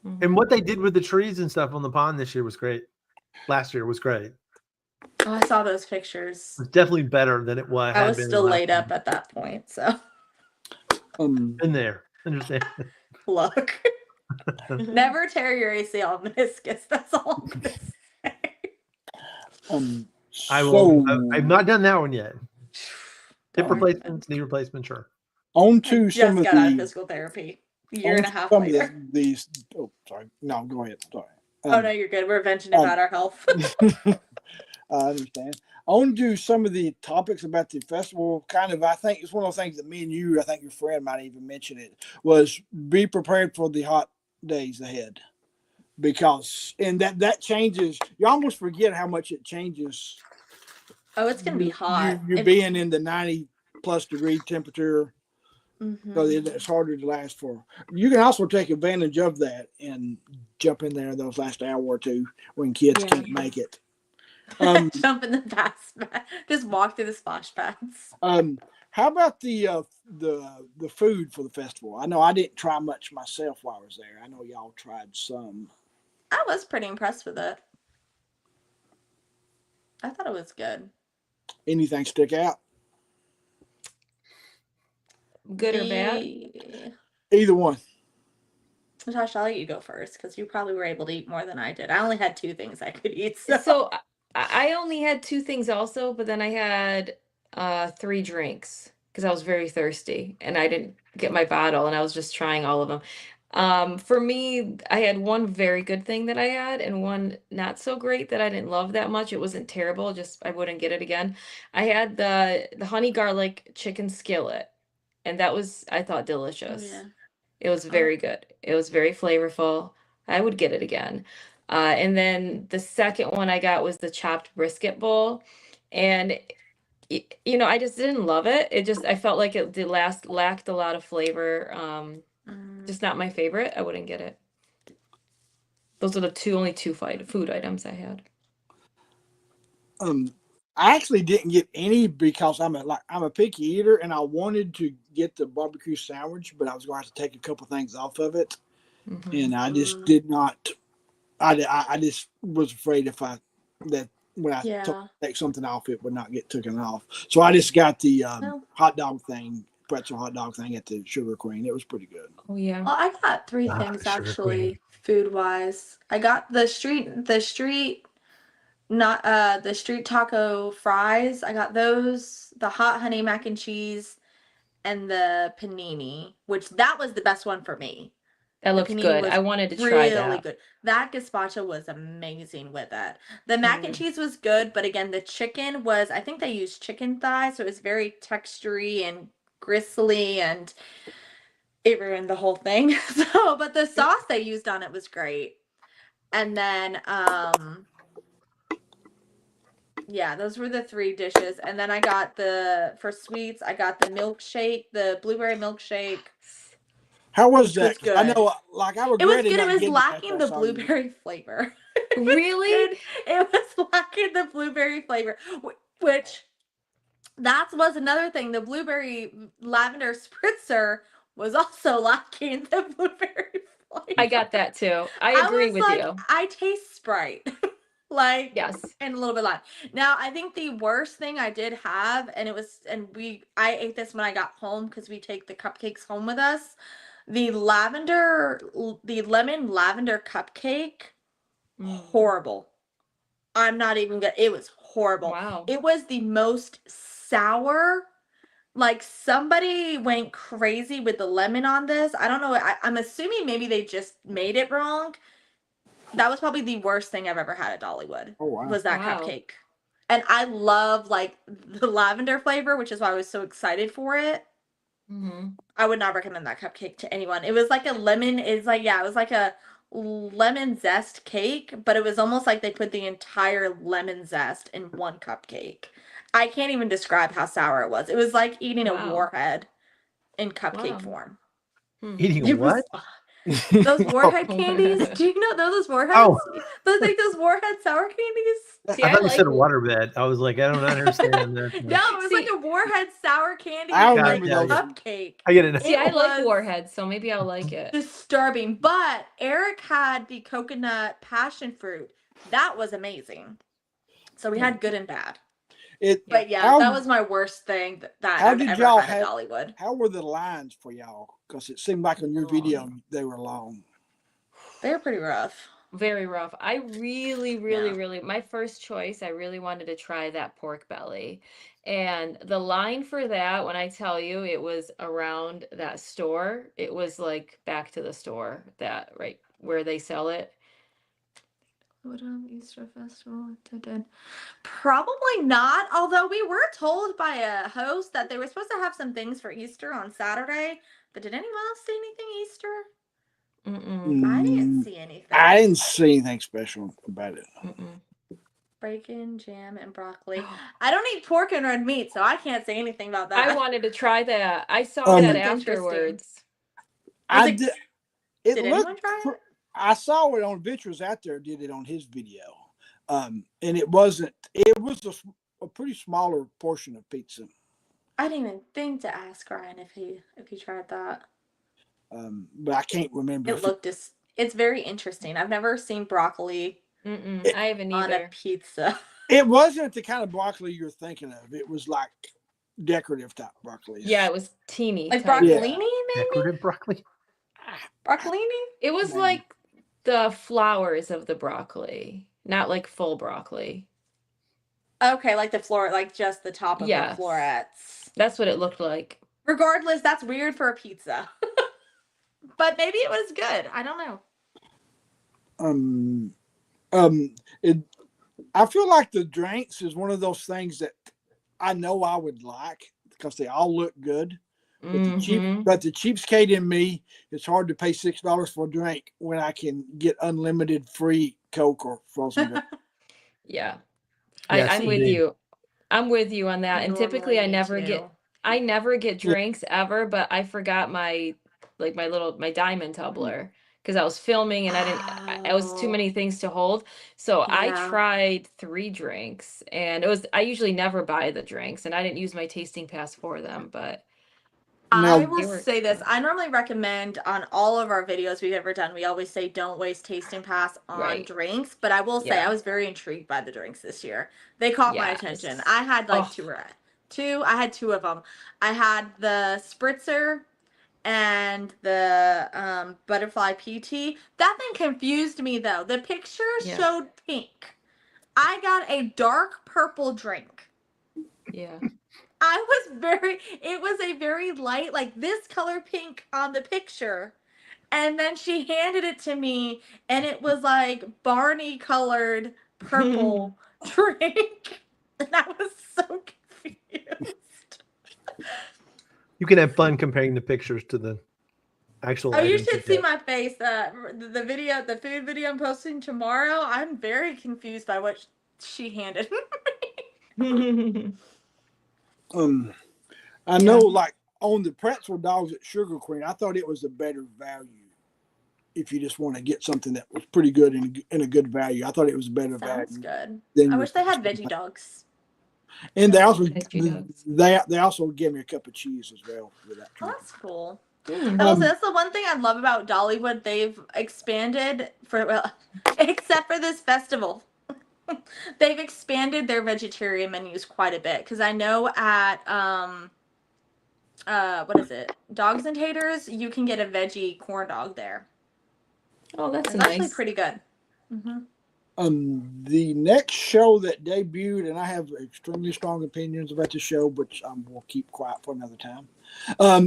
Mhm. And what they did with the trees and stuff on the pond this year was great. Last year was great. Oh, I saw those pictures. It's definitely better than it was. I had was been still last laid year. up at that point, so In there. Understand? look. Never tear your ACL meniscus. That's all I'm gonna say. I will. So, I've not done that one yet. Hip Don't. replacements, knee replacement, sure. on I to just some of got out of the physical therapy a year and a half some of later. these. Oh, sorry. No, go ahead. Sorry. Oh no, you're good. We're venting about our health. I understand. On to some of the topics about the festival. Kind of, I think it's one of those things that me and you, I think your friend might even mention it, was be prepared for the hot days ahead. Because and that changes. You almost forget how much it changes. Oh, it's gonna be hot. You being in the 90+ degree temperature, so it's harder to last for. You can also take advantage of that and jump in there those last hour or two when kids can't make it. Jump in the bath, just walk through the splash pads. How about the food for the festival? I know I didn't try much myself while I was there. I know y'all tried some. I was pretty impressed with it. I thought it was good. Anything stick out? Good or bad? Either one. Natasha, I'll let you go first because you probably were able to eat more than I did. I only had 2 things I could eat. So I only had 2 things also, but then I had 3 drinks because I was very thirsty and I didn't get my bottle and I was just trying all of them. For me, I had one very good thing that I had and one not so great that I didn't love that much. It wasn't terrible, just I wouldn't get it again. I had the honey garlic chicken skillet, and that was, I thought, delicious. yeah. It was very good. It was very flavorful. I would get it again. And then the second one I got was the chopped brisket bowl, and you know, I just didn't love it. It just I felt like it did lacked a lot of flavor. Just not my favorite. I wouldn't get it. Those are the only two food items I had. I actually didn't get any because I'm a picky eater and I wanted to get the barbecue sandwich, but I was going to have to take a couple things off of it, and I just did not. I just was afraid when I take something off, it would not get taken off. So I just got the hot dog thing, pretzel hot dog thing at the Sugar Queen. It was pretty good. Oh yeah. Well, I got 3 things actually, food wise. I got the street taco fries. I got those, the hot honey mac and cheese, and the panini, which that was the best one for me. That looks good. I wanted to try that. Really good. That gazpacho was amazing with it. The mac and cheese was good, but again, the chicken was, I think they used chicken thigh, so it was very textury and gristly, and it ruined the whole thing. So, but the sauce they used on it was great. And then, yeah, those were the 3 dishes. And then I got for sweets, I got the milkshake, the blueberry milkshake. How was that? Was I know, like I regret it was good. it. It was lacking the blueberry flavor. Really? It was lacking the blueberry flavor, which that was another thing. The blueberry lavender spritzer was also lacking the blueberry flavor. I got that too. I agree with you. I taste Sprite. Like, yes, and a little bit lime. Now, I think the worst thing I did have, and I ate this when I got home because we take the cupcakes home with us. The lemon lavender cupcake, horrible. I'm not even good. It was horrible. Wow. It was the most sour. Like somebody went crazy with the lemon on this. I don't know. I'm assuming maybe they just made it wrong. That was probably the worst thing I've ever had at Dollywood. Oh, wow. Was that cupcake. And I love like the lavender flavor, which is why I was so excited for it. I would not recommend that cupcake to anyone. It was like a lemon. It was like a lemon zest cake, but it was almost like they put the entire lemon zest in one cupcake. I can't even describe how sour it was. It was like eating a warhead in cupcake form. Eating what? Those warhead candies. Do you know those warheads? Oh. Those warhead sour candies. See, I thought you said waterbed. I was like, I don't understand that. No, it was like a warhead sour candy. I remember those. Cupcake. I get it. See, I like warheads, so maybe I'll like it. Disturbing, but Eric had the coconut passion fruit. That was amazing. So we had good and bad. But yeah, that was my worst thing that I've ever had at Dollywood. How were the lines for y'all? Because it seemed like on your video they were long. They were pretty rough. Very rough. I really, my first choice, I really wanted to try that pork belly. And the line for that, when I tell you it was around that store, it was like back to the store, that right where they sell it. What Easter festival attended? Probably not. Although we were told by a host that they were supposed to have some things for Easter on Saturday. But did anyone else see anything Easter? I didn't see anything. I didn't see anything special about it. Bacon, jam, and broccoli. I don't eat pork and red meat, so I can't say anything about that. I wanted to try that. I saw that afterwards. Did anyone try it? I saw it on Vitras out there. Did it on his video, and it wasn't. It was a pretty smaller portion of pizza. I didn't even think to ask Ryan if he tried that. But I can't remember. It's very interesting. I've never seen broccoli. I haven't either. On a pizza. It wasn't the kind of broccoli you're thinking of. It was like decorative type broccoli. Yeah, it was teeny. Like broccolini, maybe? Decorative broccoli? Broccolini? It was like the flowers of the broccoli, not like full broccoli. Okay, like the floor, like just the top of the florets. That's what it looked like. Regardless, that's weird for a pizza. But maybe it was good. I don't know. I feel like the drinks is one of those things that I know I would like because they all look good. But the cheapskate in me, it's hard to pay $6 for a drink when I can get unlimited free Coke or frozen drink. Yeah. I'm with you. I'm with you on that. And typically I never get drinks ever, but I forgot my diamond tumbler because I was filming and I was too many things to hold. So I tried 3 drinks and I usually never buy the drinks and I didn't use my tasting pass for them, but I will say this. I normally recommend on all of our videos we've ever done, we always say don't waste tasting pass on drinks. But I will say I was very intrigued by the drinks this year. They caught my attention. I had like two. I had 2 of them. I had the spritzer and the butterfly PT. That thing confused me though. The picture showed pink. I got a dark purple drink. Yeah. It was a very light, like this color pink on the picture. And then she handed it to me and it was like Barney colored purple drink. And I was so confused. You can have fun comparing the pictures to the actual. Oh, you should see my face. The food video I'm posting tomorrow. I'm very confused by what she handed me. I know, like on the pretzel dogs at Sugar Queen, I thought it was a better value. If you just want to get something that was pretty good and a good value, I thought it was a better value. Sounds good. I wish they had veggie dogs. And they also gave me a cup of cheese as well for that. Oh, that's cool. That's the one thing I love about Dollywood. They've expanded except for this festival. They've expanded their vegetarian menus quite a bit because I know at what is it? Dogs and Taters, you can get a veggie corn dog there. Oh, that's nice. Actually pretty good. The next show that debuted, and I have extremely strong opinions about the show, but we'll keep quiet for another time.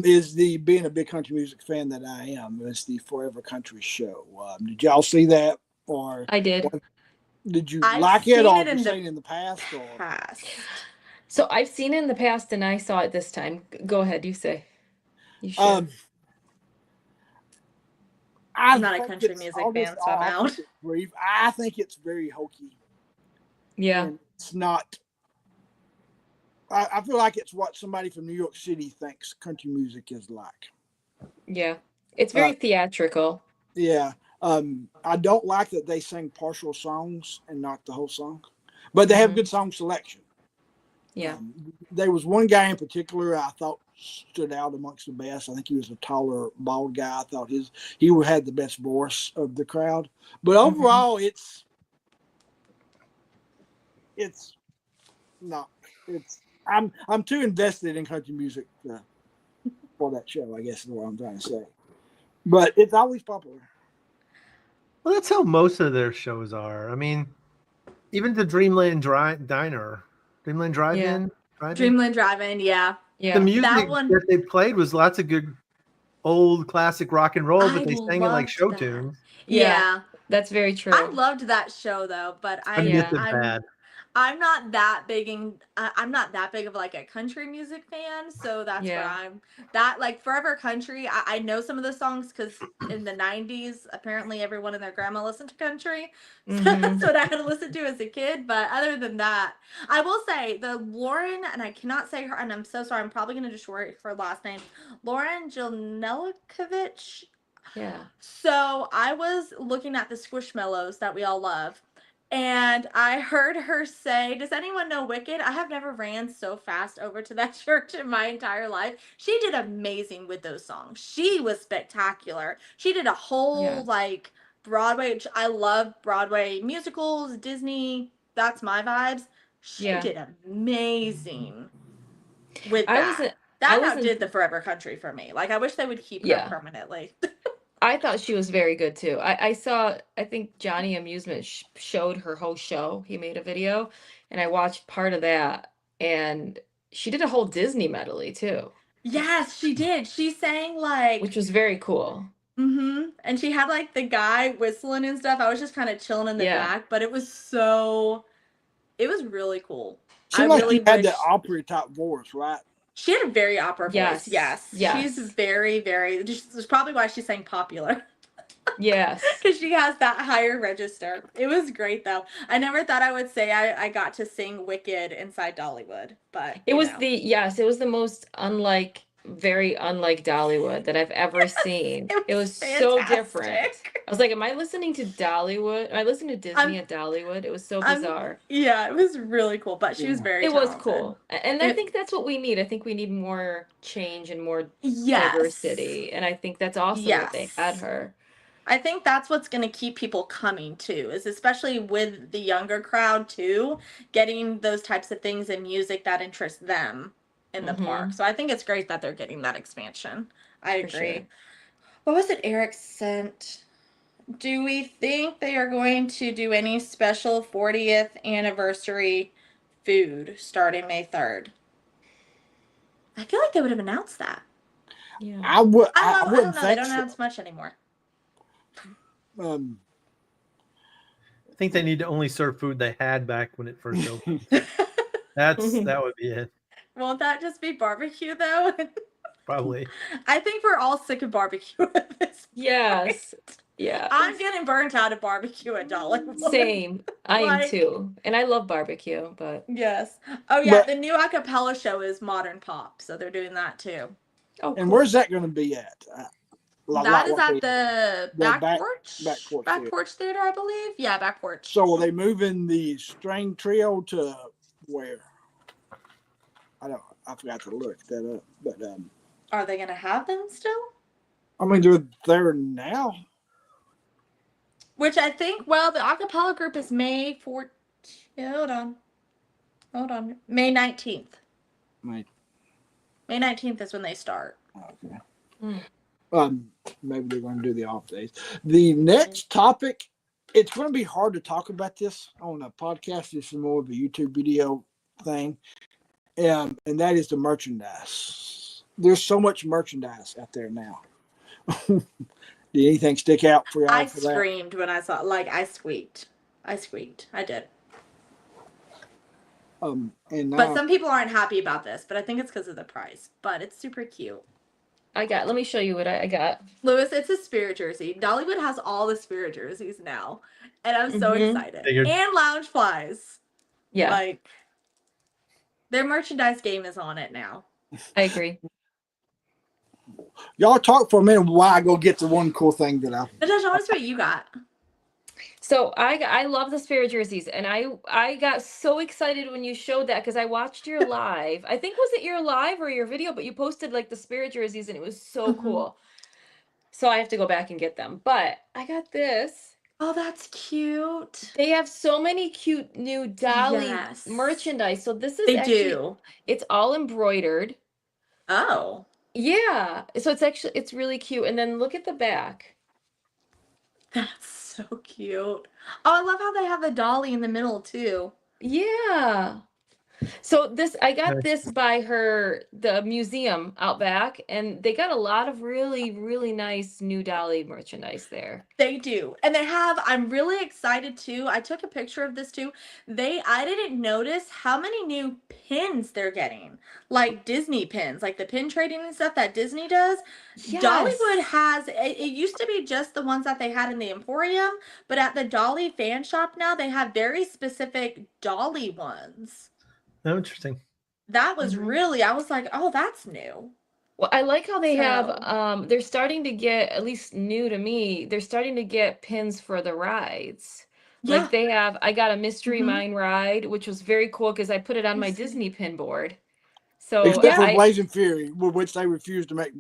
Is being a big country music fan that I am. It's the Forever Country show. Did y'all see that? Or I did. Did you like it, or have you seen it in the past? So I've seen it in the past, and I saw it this time. Go ahead, you say. You should. I'm not a country music fan, so I'm out. I think it's very hokey. Yeah. And it's not. I feel like it's what somebody from New York City thinks country music is like. Yeah. It's very theatrical. Yeah. I don't like that they sing partial songs and not the whole song, but they have good song selection. Yeah. There was one guy in particular I thought stood out amongst the best. I think he was a taller, bald guy. I thought he had the best voice of the crowd. But overall, I'm too invested in country music for that show, I guess is what I'm trying to say. But it's always popular. Well, that's how most of their shows are. I mean, even the Dreamland Drive-In, Dreamland Drive-In, yeah. The music that they played was lots of good old classic rock and roll, but they sang it like show tunes. Yeah. That's very true. I loved that show though, but I miss it I'm bad. I'm not that big I'm not that big of like a country music fan, so that's where Yeah. I'm that like Forever Country. I know some of the songs because in the '90s, apparently everyone and their grandma listened to country, so Mm-hmm. that's what I had to listen to as a kid. But other than that, I will say the Lauren, and I cannot say her, and I'm so sorry. I'm probably gonna destroy her last name, Lauren Jelnelikovic. Yeah. So I was looking at the Squishmallows that we all love, and I heard her say, "Does anyone know Wicked?" I have never ran so fast over to that church in my entire life. She did amazing with those songs. She was spectacular. She did a whole Yeah. like Broadway. I love Broadway musicals, Disney. That's my vibes. She Yeah. did amazing with I that. wasn't. I That wasn't. outdid the Forever Country for me. Like I wish they would keep her Yeah. permanently. I thought she was very good too. I saw, I think Johnny Amusement showed her whole show. He made a video, and I watched part of that. And she did a whole Disney medley too, Yes, she did. She sang like which was very cool. and she had like the guy whistling and stuff. I was just kind of chilling in the Yeah. back, but it was really cool. I Seemed like really you had wish the opera type voice, right? she had a very opera Yes. voice. Yes. Yes. She's very, very that's probably why she sang popular. Yes. Because she has that higher register. It was great though. I never thought I would say I got to sing Wicked inside Dollywood, but It you was know. it was the most very unlike Dollywood that I've ever seen. It was so different. fantastic. I was like, am I listening to Dollywood? Am I listening to Disney at Dollywood? It was so bizarre. Yeah, it was really cool, but she was very It was talented. cool. And I It- think that's what we need. I think we need more change and more Yes. diversity. And I think that's awesome that they had Yes. her. I think that's what's going to keep people coming too, is especially with the younger crowd too, getting those types of things in music that interest them in the park. So I think it's great that they're getting that expansion. I For agree. sure. What was it Eric sent? Do we think they are going to do any special 40th anniversary food starting May 3rd? I feel like they would have announced that. Yeah. I don't wouldn't know. They think don't so. announce much anymore. I think they need to only serve food they had back when it first opened. That would be it. Won't that just be barbecue though? Probably. I think we're all sick of barbecue at this Yes. point. Yeah. I'm getting burnt out of barbecue at Dollywood. Same. I am Like- too. And I love barbecue, but Yes. Oh yeah, But- the new acapella show is Modern Pop, so they're doing that too. oh, And cool. where's that going to be at? That is at the the back back porch theater, I believe. Yeah, back porch. So are they moving the string trio to where? I forgot to look that up. But Are they gonna have them still? I mean, they're there now. Which I think, well, the acapella group is May 14th. Hold on. May 19th. Right. May 19th is when they start. Okay. Mm. Maybe they're going to do the off days. The next topic, it's going to be hard to talk about this on a podcast. This is more of a YouTube video thing. And that is the merchandise. There's so much merchandise out there now. Did anything stick out for y'all I for that? screamed when I saw, like, I squeaked. I did. And now, But some people aren't happy about this, but I think it's because of the price. But it's super cute. let me show you what I got. Lewis, it's a Spirit jersey. Dollywood has all the Spirit jerseys now. And I'm so Mhm. excited. Figured. And lounge flies. Yeah, Like, their merchandise game is on it now. I agree. y'all talk for a minute while I go get the one cool thing that I. Natasha, what's what you got? So I love the Spirit jerseys, and I got so excited when you showed that because I watched your live. I think was it your live or your video, but you posted like the Spirit jerseys, and it was so Mhm. cool. So I have to go back and get them. But I got this. Oh, that's cute. They have so many cute new Dolly Yes. merchandise. So this is They actually do. it's all embroidered. Oh. Yeah. So it's really cute. And then look at the back. That's so cute. Oh, I love how they have the dolly in the middle too. Yeah. So I got Okay. this by the museum out back, and they got a lot of really, really nice new Dolly merchandise there. They do. And they have, I'm really excited too. I took a picture of this too. I didn't notice how many new pins they're getting. Like Disney pins, like the pin trading and stuff that Disney does. Dollywood Yes. has, it used to be just the ones that they had in the Emporium, but at the Dolly fan shop now, they have very specific Dolly ones. Oh, interesting. That was Mhm. really, I was like, oh, that's new. Well, I like how they have So, they're starting to get, at least new to me, they're starting to get pins for the rides. yeah. Like I got a Mystery Hmm. Mine ride, which was very cool because I put it on my Disney pin board. So Except Yeah. for Blazing Fury, with which they refuse to make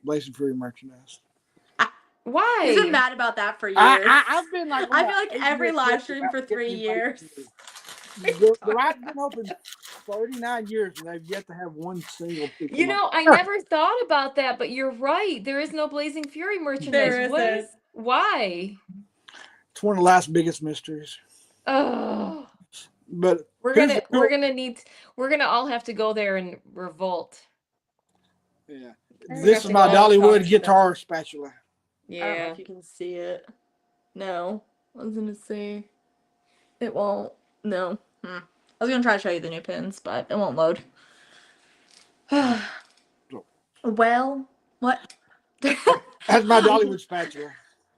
Blazing Fury merchandise. He's been Why? mad about that for years. I've been like on I a feel like 8 year every live kick stream about for getting 3 me Blazing years. Fury. The ride's been open 39 years and they've yet to have one single piece of You my. know, I never thought about that, but you're right. There is no Blazing Fury merchandise. There What isn't. is why? It's one of the last biggest mysteries. Oh, But we're here's the gonna we're cool. gonna need we're gonna all have to go there and revolt. Yeah, We're this gonna is have my to go Dollywood charge guitar spatula. I don't know Yeah. if you can see it. No. I was gonna say it won't. No. I was gonna try to show you the new pins, but it won't load. Well, what? That's my Dollywood spatula.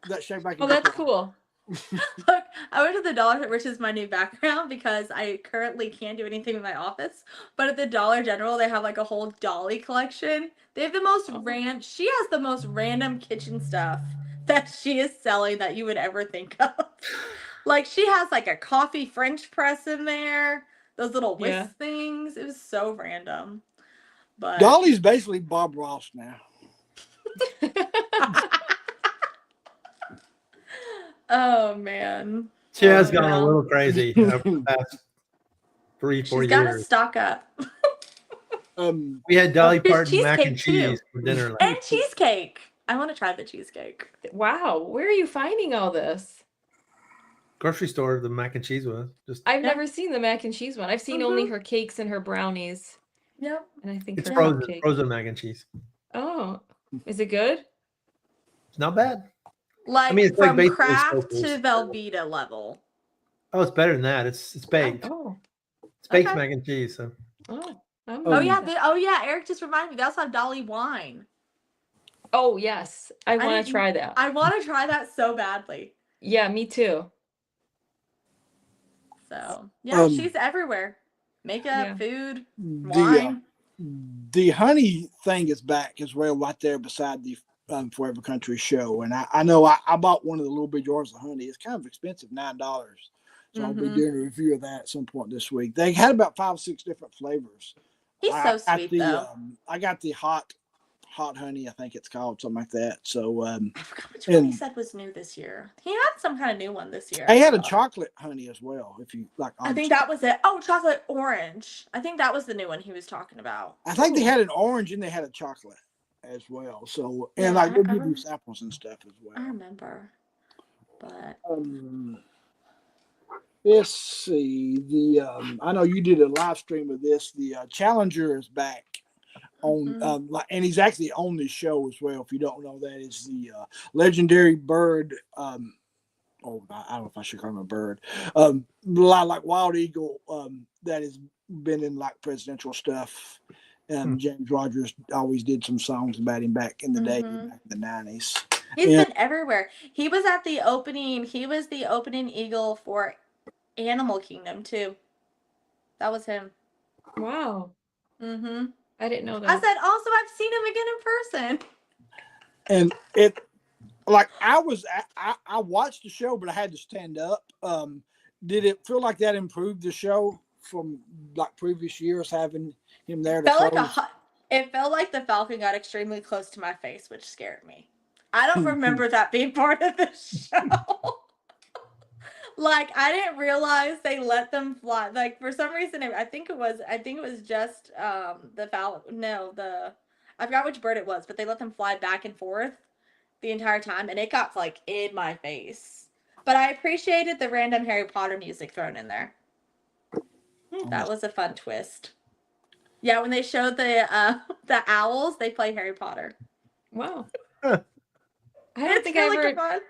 That shaped like a Oh, that's guitar. cool. Look, I went to the Dollar Tree, which is my new background because I currently can't do anything in my office. But at the Dollar General, they have like a whole Dolly collection. They have the most Oh. she has the most random kitchen stuff that she is selling that you would ever think of. Like she has like a coffee French press in there, those little whisk Yeah. things. It was so random. But Dolly's basically Bob Ross now. oh man. She has Oh, gone a well. little crazy over the past 3-4 She's got to years. stock up. We had Dolly There's Parton mac and cheesecake too. cheese for dinner. And cheesecake. I want to try the cheesecake. Wow, where are you finding all this? Grocery store, the mac and cheese was just. I've Yeah. never seen the mac and cheese one. I've seen only her cakes and her brownies, Yep. and I think It's her frozen, cupcake. frozen mac and cheese. Oh, is it good? It's not bad. Like it's like from basically Kraft Stouffer's. to Velveeta level. Oh, it's better than that. It's baked. Oh, It's baked Okay. mac and cheese. So oh, Oh yeah, Eric just reminded me. They also have Dolly wine. oh yes, I want didn't- to try that. I want to try that so badly. Yeah, me too. So yeah, Um, she's everywhere. Makeup, Yeah. food, The wine. the honey thing is back as well, right there beside the Forever Country show. And I know I bought one of the little big jars of honey. It's kind of expensive, $9. So I'll be doing a review of that at some point this week. They had about 5 or 6 different flavors. He's so sweet though. I got the hot honey, I think it's called, something like that. So I forgot which one he said was new this year. He had some kind of new one this year. they had a chocolate honey as well. If you like, I think that was it. Oh, chocolate orange. I think that was the new one he was talking about. I think they had an orange and they had a chocolate as well. So and Yeah, like they I give you remember. samples and stuff as well. I remember. But Let's see. I know you did a live stream of this. The Challenger is back on, and he's actually on this show as well. If you don't know, that is the legendary bird. I don't know if I should call him a bird. Like Wild Eagle, that has been in like presidential stuff. James Rogers always did some songs about him back in the day, back in the 90s. he's been everywhere. He was at the opening. He was the opening eagle for Animal Kingdom too. That was him. Wow, I didn't know that. I said also I've seen him again in person. And it, like I watched the show, but I had to stand up. Did it feel like that improved the show from like previous years having him there? It felt like the Falcon got extremely close to my face, which scared me. I don't remember that being part of the show. Like I didn't realize they let them fly. Like for some reason, I think it was just the Falcon. No, I forgot which bird it was, but they let them fly back and forth the entire time, and it got like in my face. But I appreciated the random Harry Potter music thrown in there. That was a fun twist. Yeah, when they showed the owls, they play Harry Potter. Wow. Huh. I don't It's think really I ever. fun.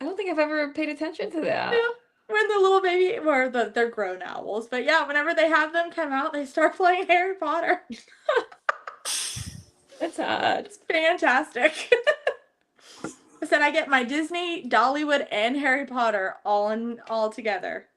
I don't think I've ever paid attention to that. Yeah. When the little baby, or they're grown owls, but yeah, whenever they have them come out, they start playing Harry Potter. That's odd. It's fantastic. I said I get my Disney, Dollywood, and Harry Potter all together.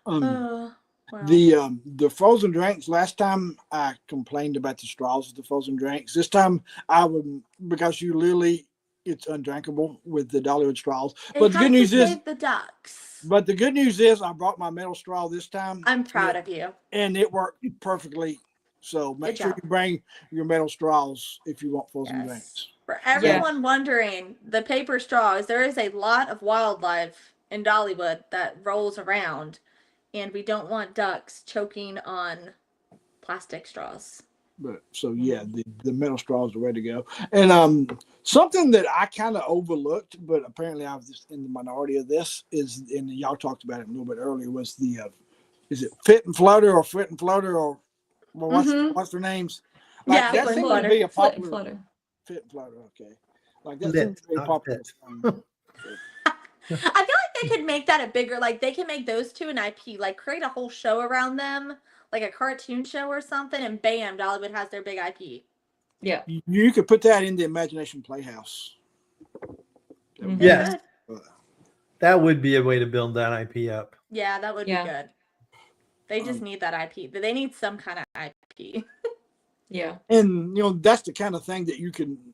Oh, wow. The frozen drinks. Last time I complained about the straws of the frozen drinks. This time I would, because you literally it's undrinkable with the Dollywood straws. It But the has good news to is, save the ducks. but the good news is, I brought my metal straw this time. I'm proud of you. And it worked perfectly. So make Good sure job. you bring your metal straws if you want frozen drinks. For everyone wondering, the paper straws, there is a lot of wildlife in Dollywood that rolls around, and we don't want ducks choking on plastic straws. But so yeah, the metal straws are ready to go. And something that I kind of overlooked, but apparently I was just in the minority of this, is, and y'all talked about it a little bit earlier, was the is it Fit and Flutter or Fit and Flutter or well, what's their names? Like, Yeah, that Fit and seems to Flutter. be a Flit and popular flutter. Fit and Flutter. Okay, like that Lit, seems to be a not popular fit. thing. I feel like they could make that a bigger, like they can make those two an IP, like create a whole show around them, like a cartoon show or something, and bam, Dollywood has their big IP. Yeah. You could put that in the Imagination Playhouse. Mhm. Yes, Uh, that would be a way to build that IP up. Yeah, that would be Yeah. good. They just need that IP. They need some kind of IP. Yeah. And that's the kind of thing that you can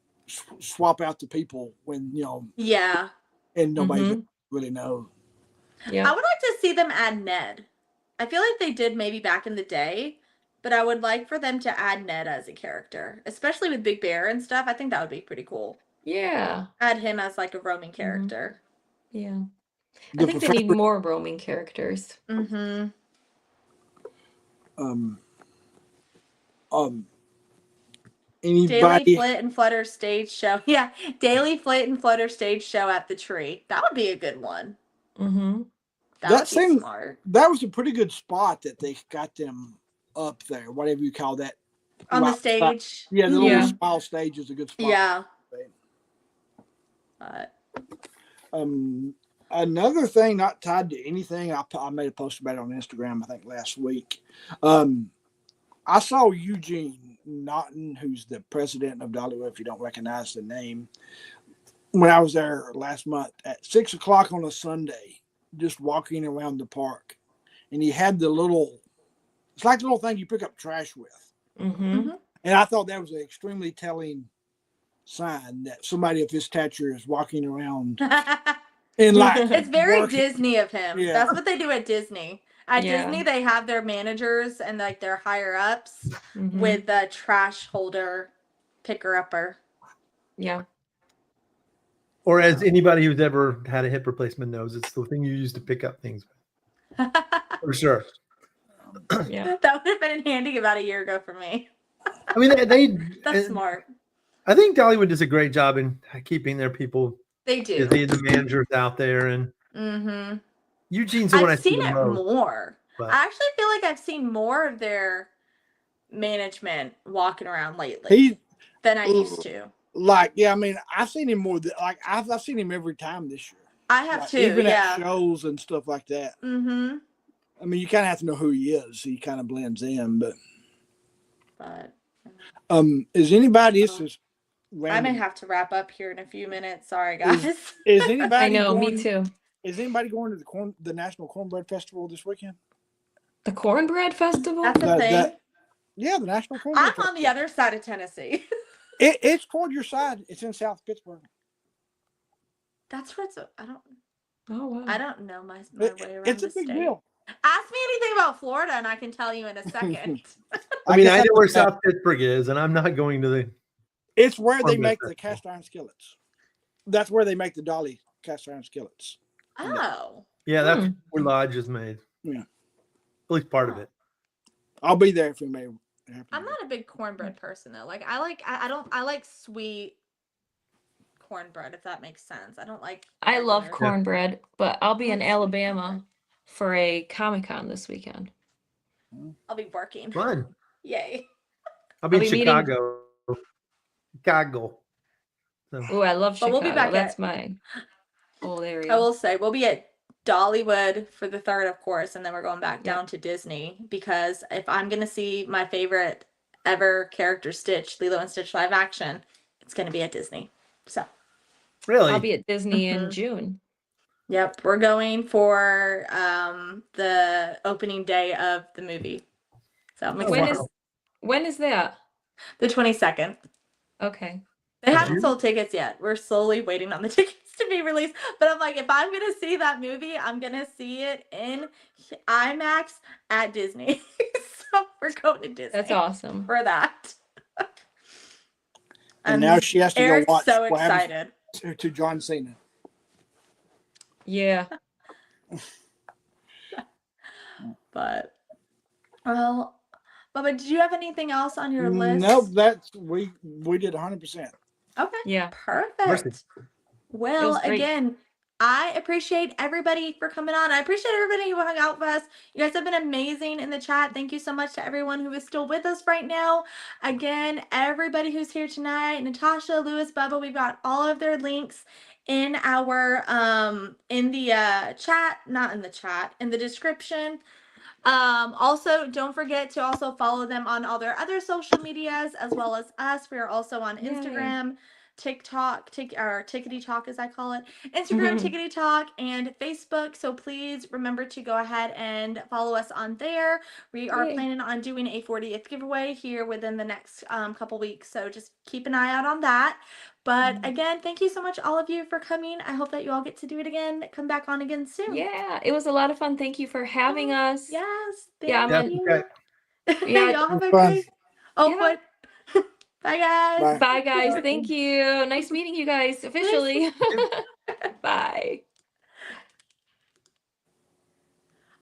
swap out to people when Yeah. and nobody Mhm. really knows. Yeah. I would like to see them add Ned. I feel like they did maybe back in the day, but I would like for them to add Ned as a character, especially with Big Bear and stuff. I think that would be pretty cool. Yeah. Add him as like a roaming character. Yeah. I The think they need more roaming characters. Mm-hmm. Daily Anybody? Flit and Flutter stage show. Yeah, Daily Flit and Flutter stage show at the tree. That would be a good one. Mm-hmm. That That would be seemed smart. that was a pretty good spot that they got them up there. Whatever you call that. On the Wow. stage. Yeah, the Mhm. little Yeah. small stage is a good spot. Yeah. But Another thing not tied to anything, I made a post about it on Instagram, I think last week. I saw Eugene Naughton, who's the president of Dollywood, if you don't recognize the name, when I was there last month at 6 o'clock on a Sunday, just walking around the park. And he had it's like the little thing you pick up trash with. Mm-hmm. And I thought that was an extremely telling sign that somebody of his stature is walking around and like it's very working. Disney of him. Yeah. That's what they do at Disney. At Yeah. Disney, they have their managers and like their higher ups Mhm. with the trash holder picker upper. Yeah. Or as anybody who's ever had a hip replacement knows, it's the thing you use to pick up things with. For sure. Yeah. That would have been handy about a year ago for me. I mean, That's smart. I think Dollywood does a great job in keeping their people They do. busy, the managers out there, and Mm-hmm. Eugene's the one I I've see seen the it most. more. But I actually feel like I've seen more of their management walking around lately than I used to. I mean, I've seen him more. Like I've seen him every time this year. I have too. Even Yeah. at shows and stuff like that. Mm-hmm. I mean, you kind of have to know who he is. He kind of blends in. But is anybody? This is I may random. have to wrap up here in a few minutes. Sorry, guys. Is anybody? I know. Going, Me too. Is anybody going to the National Cornbread Festival this weekend? The Cornbread Festival. That's a thing. Yeah, the National Cornbread I'm Festival. on the other side of Tennessee. It's toward your side. It's in South Pittsburgh. That's where it's. I Oh wow. don't know my way around It's a the big state. deal. Ask me anything about Florida, and I can tell you in a second. I mean, I know where South Pittsburgh is, and I'm not going to the. It's where they Cornbread make the Festival. cast iron skillets. That's where they make the Dolly cast iron skillets. Oh. Yeah, that's where Lodge is made. Yeah. At least part of it. I'll be there if it may happen. I'm not a big cornbread person though. Like I like sweet cornbread, if that makes sense. I don't like. I love regular- cornbread, but I'll be in Alabama for a Comic-Con this weekend. I'll be working. Fun. Yay. I'll be in I'll be meeting- Chicago. Chicago. So, Oh, I love But Chicago. we'll be back That's at- my old area. I will say we'll be at Dollywood for the 3rd, of course, and then we're going back Yep. down to Disney, because if I'm gonna see my favorite ever character, Stitch, Lilo and Stitch live action, it's gonna be at Disney. So really? I'll be at Disney in Mhm. June. yep, we're going for the opening day of the movie. So I'm Oh, excited. wow. When is that? The 22nd. Okay. They Of haven't June? sold tickets yet. We're slowly waiting on the tickets to be released. But I'm like, if I'm gonna see that movie, I'm gonna see it in IMAX at Disney. So we're going to Disney. That's awesome. For that. And now she has to Eric's go watch so what happened excited. to John Cena. Yeah. But well, Bubba, did you have anything else on your list? No, that's we did 100%. Okay. Yeah. Perfect. Mercy. Well, was great. again, I appreciate everybody for coming on. I appreciate everybody who hung out with us. You guys have been amazing in the chat. Thank you so much to everyone who is still with us right now. Again, everybody who's here tonight, Natasha, Lewis, Bubba, we've got all of their links in our in the chat, not in the chat, in the description. Also, don't forget to also follow them on all their other social medias as well as us. We are also on Yay. Instagram, TikTok, or Tickety Talk as I call it, Instagram, Tickety Talk, and Facebook. So please remember to go ahead and follow us on there. We are Yay. planning on doing a 40th giveaway here within the next couple weeks. So just keep an eye out on that. But again, thank you so much, all of you, for coming. I hope that you all get to do it again. Come back on again soon. Yeah, it was a lot of fun. Thank you for having us. Yes. Yeah, Thank I'm you. Yeah, Y'all have a fun. great. Oh, Yeah. what? Bye, guys. Bye. Bye, guys. Thank you. Nice meeting you guys officially. you. Bye.